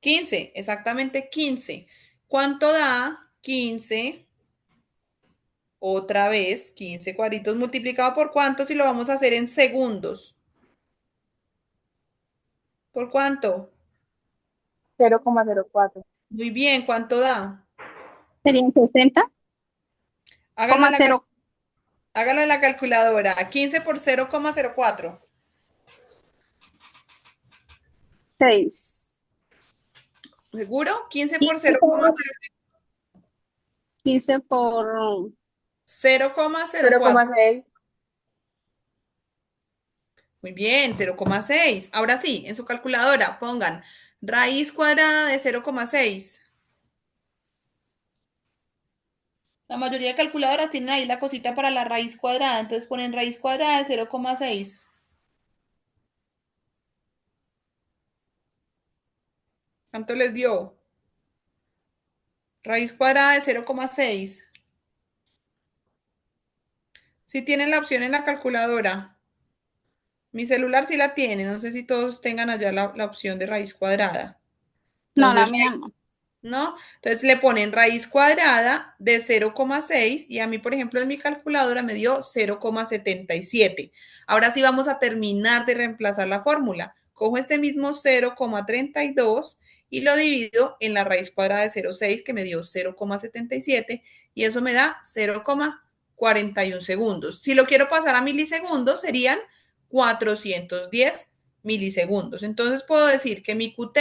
15, exactamente 15. ¿Cuánto da 15 Otra vez, 15 cuadritos multiplicado por ¿cuántos? Y lo vamos a hacer en segundos. ¿Por cuánto? 0,04. Muy bien, ¿cuánto da? Serían 60, Hágalo en la, 0,06. hágalo en la calculadora. 15 por 0,04. ¿Seguro? 15 por 15 por 0,04. 0,6. Muy bien, 0,6. Ahora sí, en su calculadora pongan raíz cuadrada de 0,6. La mayoría de calculadoras tienen ahí la cosita para la raíz cuadrada, entonces ponen raíz cuadrada de 0,6. ¿Cuánto les dio? Raíz cuadrada de 0,6. Si tienen la opción en la calculadora. Mi celular sí la tiene, no sé si todos tengan allá la opción de raíz cuadrada. No, la Entonces, mía no. ¿no? Entonces le ponen raíz cuadrada de 0,6 y a mí, por ejemplo, en mi calculadora me dio 0,77. Ahora sí vamos a terminar de reemplazar la fórmula. Cojo este mismo 0,32 y lo divido en la raíz cuadrada de 0,6 que me dio 0,77 y eso me da 0,41 segundos. Si lo quiero pasar a milisegundos serían 410 milisegundos. Entonces puedo decir que mi QT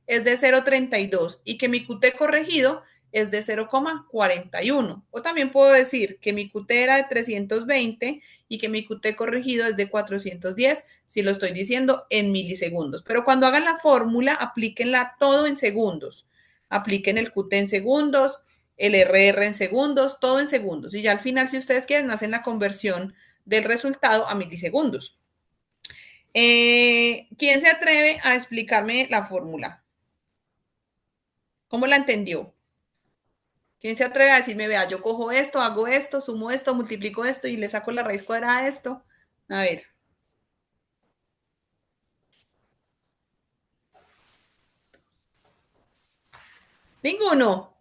es de 0,32 y que mi QT corregido es de 0,41. O también puedo decir que mi QT era de 320 y que mi QT corregido es de 410, si lo estoy diciendo en milisegundos. Pero cuando hagan la fórmula, aplíquenla todo en segundos. Apliquen el QT en segundos, el RR en segundos, todo en segundos. Y ya al final, si ustedes quieren, hacen la conversión del resultado a milisegundos. ¿Quién se atreve a explicarme la fórmula? ¿Cómo la entendió? ¿Quién se atreve a decirme, vea, yo cojo esto, hago esto, sumo esto, multiplico esto y le saco la raíz cuadrada de esto? A ver. Ninguno.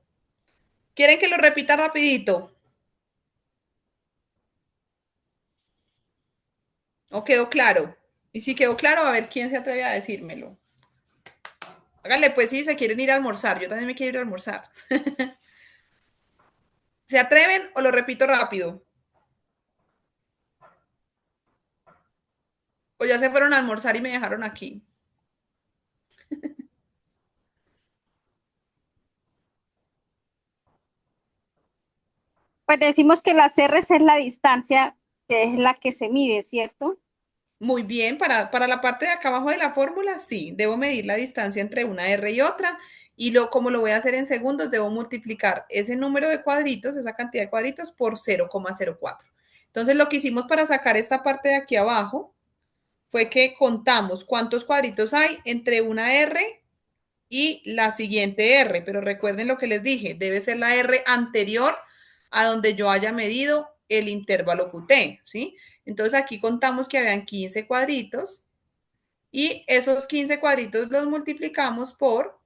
¿Quieren que lo repita rapidito? ¿O quedó claro? Y si quedó claro, a ver quién se atreve a decírmelo. Háganle pues si se quieren ir a almorzar. Yo también me quiero ir a almorzar. ¿Se atreven o lo repito rápido? O ya se fueron a almorzar y me dejaron aquí. Pues decimos que las R's es la distancia, que es la que se mide, ¿cierto? Muy bien, para la parte de acá abajo de la fórmula, sí, debo medir la distancia entre una R y otra y como lo voy a hacer en segundos, debo multiplicar ese número de cuadritos, esa cantidad de cuadritos por 0,04. Entonces, lo que hicimos para sacar esta parte de aquí abajo fue que contamos cuántos cuadritos hay entre una R y la siguiente R, pero recuerden lo que les dije, debe ser la R anterior a donde yo haya medido el intervalo QT, ¿sí? Entonces aquí contamos que habían 15 cuadritos y esos 15 cuadritos los multiplicamos por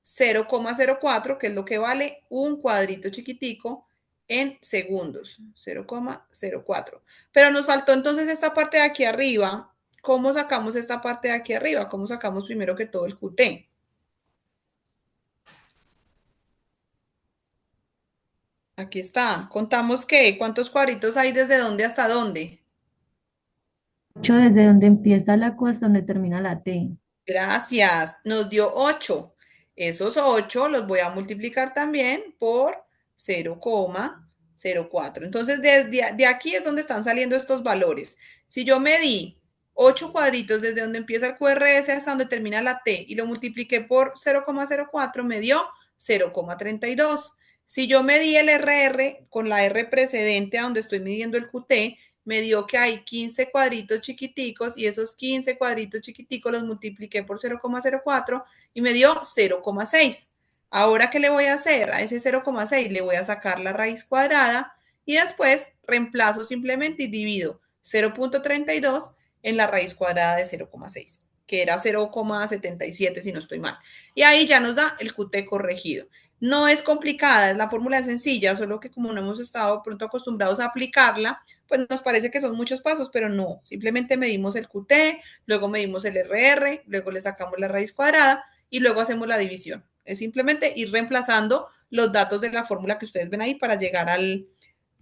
0,04, que es lo que vale un cuadrito chiquitico en segundos, 0,04. Pero nos faltó entonces esta parte de aquí arriba. ¿Cómo sacamos esta parte de aquí arriba? ¿Cómo sacamos primero que todo el QT? Aquí está. Contamos qué, cuántos cuadritos hay desde dónde hasta dónde. 8 desde donde empieza la Q hasta donde termina la T. Gracias. Nos dio 8. Esos 8 los voy a multiplicar también por 0,04. Entonces, de aquí es donde están saliendo estos valores. Si yo medí 8 cuadritos desde donde empieza el QRS hasta donde termina la T y lo multipliqué por 0,04, me dio 0,32. Si yo medí el RR con la R precedente a donde estoy midiendo el QT, me dio que hay 15 cuadritos chiquiticos y esos 15 cuadritos chiquiticos los multipliqué por 0,04 y me dio 0,6. Ahora, ¿qué le voy a hacer? A ese 0,6 le voy a sacar la raíz cuadrada y después reemplazo simplemente y divido 0,32 en la raíz cuadrada de 0,6, que era 0,77 si no estoy mal. Y ahí ya nos da el QT corregido. No es complicada, la fórmula es sencilla, solo que como no hemos estado pronto acostumbrados a aplicarla, pues nos parece que son muchos pasos, pero no. Simplemente medimos el QT, luego medimos el RR, luego le sacamos la raíz cuadrada y luego hacemos la división. Es simplemente ir reemplazando los datos de la fórmula que ustedes ven ahí para llegar al,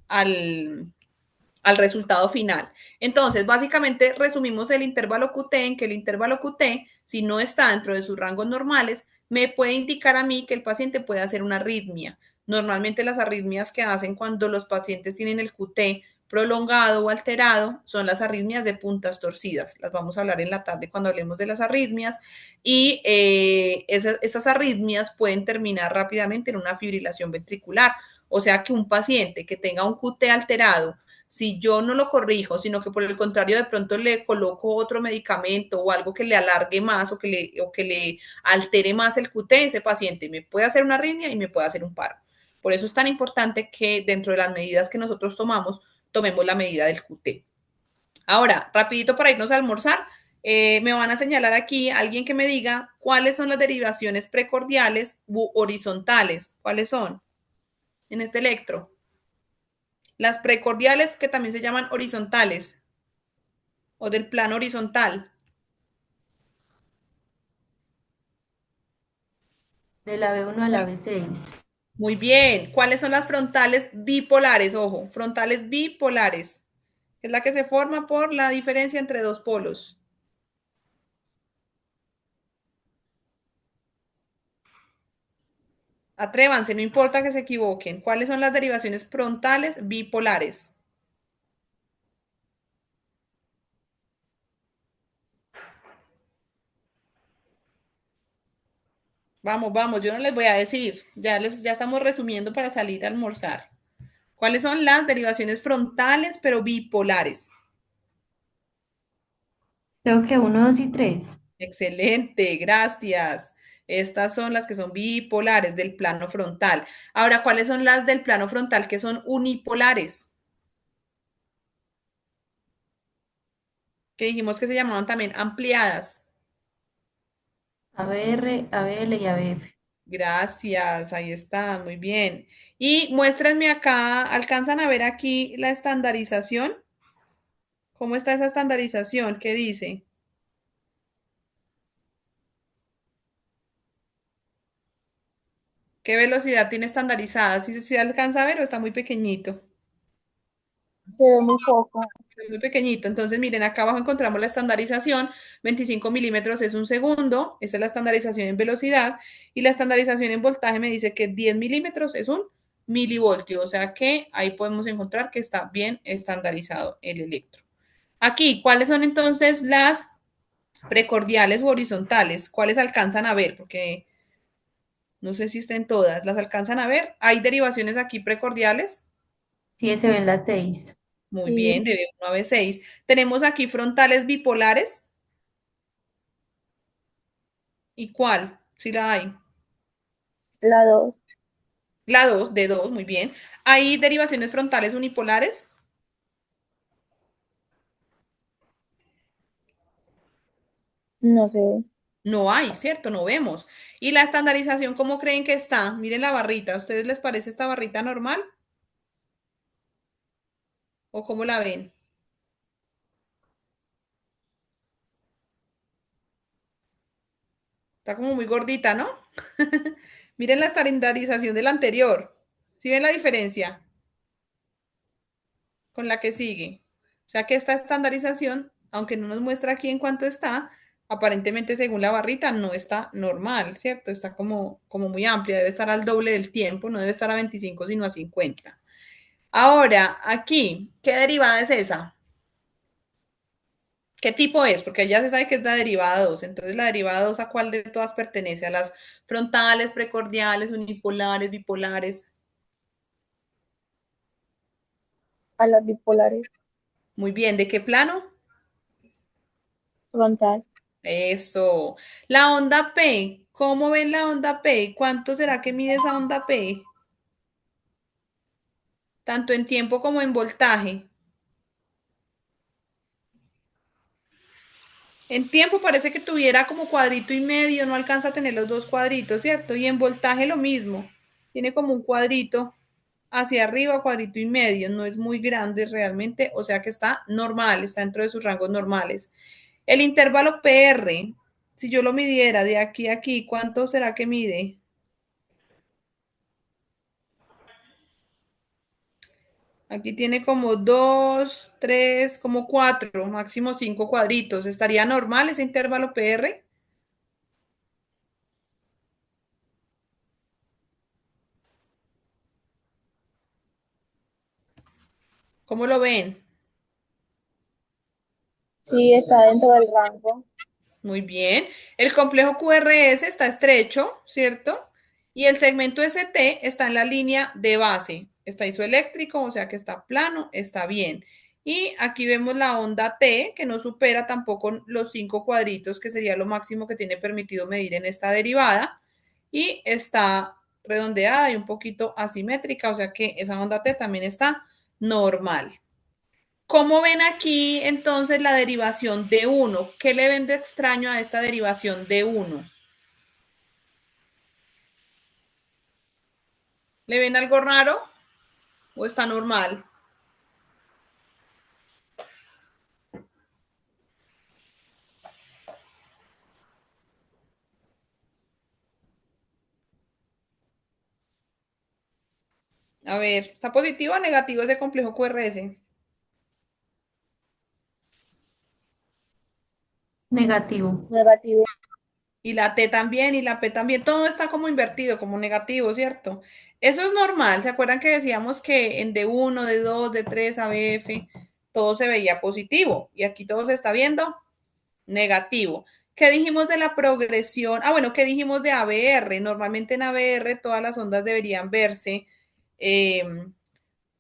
al resultado final. Entonces, básicamente resumimos el intervalo QT en que el intervalo QT, si no está dentro de sus rangos normales, me puede indicar a mí que el paciente puede hacer una arritmia. Normalmente las arritmias que hacen cuando los pacientes tienen el QT prolongado o alterado son las arritmias de puntas torcidas. Las vamos a hablar en la tarde cuando hablemos de las arritmias y esas arritmias pueden terminar rápidamente en una fibrilación ventricular. O sea que un paciente que tenga un QT alterado, si yo no lo corrijo, sino que por el contrario de pronto le coloco otro medicamento o algo que le alargue más o que le altere más el QT, ese paciente me puede hacer una arritmia y me puede hacer un paro. Por eso es tan importante que dentro de las medidas que nosotros tomamos, tomemos la medida del QT. Ahora, rapidito para irnos a almorzar, me van a señalar aquí alguien que me diga cuáles son las derivaciones precordiales u horizontales. ¿Cuáles son en este electro? Las precordiales, que también se llaman horizontales o del plano horizontal. De la B1 a la B6. Muy bien. ¿Cuáles son las frontales bipolares? Ojo, frontales bipolares. Es la que se forma por la diferencia entre dos polos. Atrévanse, no importa que se equivoquen. ¿Cuáles son las derivaciones frontales bipolares? Vamos, vamos, yo no les voy a decir. Ya estamos resumiendo para salir a almorzar. ¿Cuáles son las derivaciones frontales pero bipolares? Creo que 1, 2 y 3. Excelente, gracias. Estas son las que son bipolares del plano frontal. Ahora, ¿cuáles son las del plano frontal que son unipolares? Que dijimos que se llamaban también ampliadas. ABR, ABL y ABF. Gracias, ahí está, muy bien. Y muéstrenme acá, ¿alcanzan a ver aquí la estandarización? ¿Cómo está esa estandarización? ¿Qué dice? ¿Qué velocidad tiene estandarizada? ¿Sí se alcanza a ver o está muy pequeñito? Se ve muy poco. Es muy pequeñito. Entonces, miren, acá abajo encontramos la estandarización. 25 milímetros es un segundo. Esa es la estandarización en velocidad. Y la estandarización en voltaje me dice que 10 milímetros es un milivoltio. O sea que ahí podemos encontrar que está bien estandarizado el electro. Aquí, ¿cuáles son entonces las precordiales u horizontales? ¿Cuáles alcanzan a ver? Porque no sé si estén todas. ¿Las alcanzan a ver? ¿Hay derivaciones aquí precordiales? Sí, se ven las 6. Muy bien, Sí, de B1 a B6. Tenemos aquí frontales bipolares. ¿Y cuál? Si la hay. la 2. La 2 de 2 muy bien. ¿Hay derivaciones frontales unipolares? No sé. No hay, ¿cierto? No vemos. ¿Y la estandarización cómo creen que está? Miren la barrita. ¿A ustedes les parece esta barrita normal? ¿O cómo la ven? Está como muy gordita, ¿no? Miren la estandarización del anterior. ¿Sí ven la diferencia con la que sigue? O sea que esta estandarización, aunque no nos muestra aquí en cuánto está, aparentemente según la barrita no está normal, ¿cierto? Está como muy amplia, debe estar al doble del tiempo, no debe estar a 25 sino a 50. Ahora, aquí, ¿qué derivada es esa? ¿Qué tipo es? Porque ya se sabe que es la derivada 2. Entonces, la derivada 2, ¿a cuál de todas pertenece? ¿A las frontales, precordiales, unipolares, bipolares? A las bipolares. Muy bien, ¿de qué plano? Frontal. Eso. La onda P, ¿cómo ven la onda P? ¿Cuánto será que mide esa onda P? Tanto en tiempo como en voltaje. En tiempo parece que tuviera como cuadrito y medio, no alcanza a tener los dos cuadritos, ¿cierto? Y en voltaje lo mismo. tiene como un cuadrito hacia arriba, cuadrito y medio, no es muy grande realmente, o sea que está normal, está dentro de sus rangos normales. El intervalo PR, si yo lo midiera de aquí a aquí, ¿cuánto será que mide? Aquí tiene como 2, 3, como 4, máximo 5 cuadritos. ¿Estaría normal ese intervalo PR? ¿Cómo lo ven? Sí, está dentro del rango. Muy bien. El complejo QRS está estrecho, ¿cierto? Y el segmento ST está en la línea de base. Está isoeléctrico, o sea que está plano, está bien. Y aquí vemos la onda T, que no supera tampoco los 5 cuadritos, que sería lo máximo que tiene permitido medir en esta derivada. Y está redondeada y un poquito asimétrica, o sea que esa onda T también está normal. ¿Cómo ven aquí entonces la derivación de 1? ¿Qué le ven de extraño a esta derivación de 1? ¿Le ven algo raro o está normal? A ver, ¿está positivo o negativo ese complejo QRS? Negativo. Negativo. Y la T también, y la P también, todo está como invertido, como negativo, ¿cierto? Eso es normal, ¿se acuerdan que decíamos que en D1, D2, D3, ABF, todo se veía positivo? Y aquí todo se está viendo negativo. ¿Qué dijimos de la progresión? Ah, bueno, ¿qué dijimos de ABR? Normalmente en ABR todas las ondas deberían verse eh,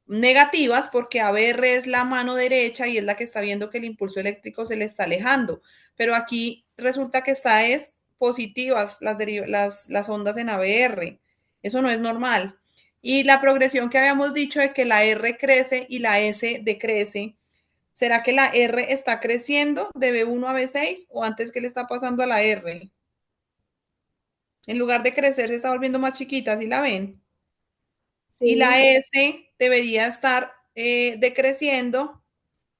negativas porque ABR es la mano derecha y es la que está viendo que el impulso eléctrico se le está alejando. Pero aquí resulta que está es positivas las ondas en ABR. Eso no es normal. Y la progresión que habíamos dicho de que la R crece y la S decrece, ¿será que la R está creciendo de B1 a B6 o antes qué le está pasando a la R? En lugar de crecer se está volviendo más chiquita, ¿sí la ven? Y la Sí. S debería estar decreciendo,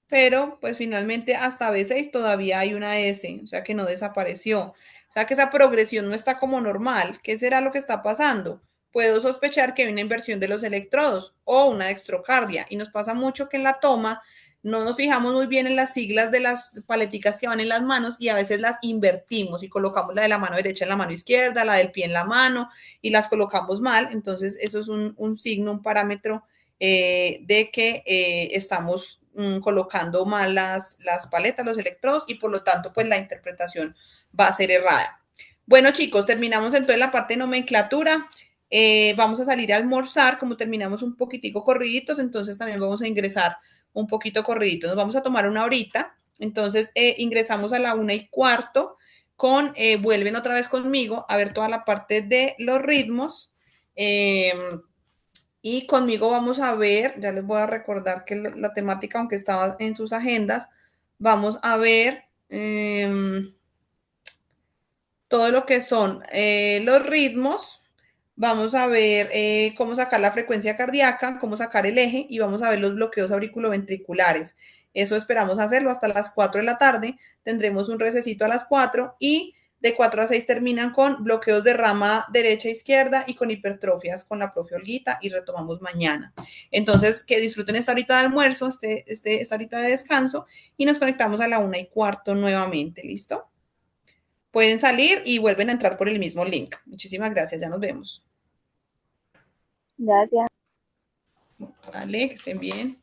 pero pues finalmente hasta B6 todavía hay una S, o sea que no desapareció. O sea que esa progresión no está como normal. ¿Qué será lo que está pasando? Puedo sospechar que hay una inversión de los electrodos o una dextrocardia. Y nos pasa mucho que en la toma no nos fijamos muy bien en las siglas de las paleticas que van en las manos y a veces las invertimos y colocamos la de la mano derecha en la mano izquierda, la del pie en la mano y las colocamos mal. Entonces eso es un signo, un parámetro de que estamos colocando mal las paletas, los electrodos y por lo tanto pues la interpretación va a ser errada. Bueno chicos, terminamos entonces la parte de nomenclatura. Vamos a salir a almorzar, como terminamos un poquitico corriditos, entonces también vamos a ingresar un poquito corriditos. Nos vamos a tomar una horita, entonces ingresamos a la 1:15 con, vuelven otra vez conmigo a ver toda la parte de los ritmos. Y conmigo vamos a ver, ya les voy a recordar que la temática, aunque estaba en sus agendas, vamos a ver todo lo que son los ritmos, vamos a ver cómo sacar la frecuencia cardíaca, cómo sacar el eje y vamos a ver los bloqueos auriculoventriculares. Eso esperamos hacerlo hasta las 4 de la tarde. Tendremos un recesito a las 4 y de 4 a 6 terminan con bloqueos de rama derecha e izquierda y con hipertrofias con la profe Olguita y retomamos mañana. Entonces, que disfruten esta horita de almuerzo, esta horita de descanso y nos conectamos a la 1:15 nuevamente. ¿Listo? Pueden salir y vuelven a entrar por el mismo link. Muchísimas gracias, ya nos vemos. Gracias. Vale, que estén bien.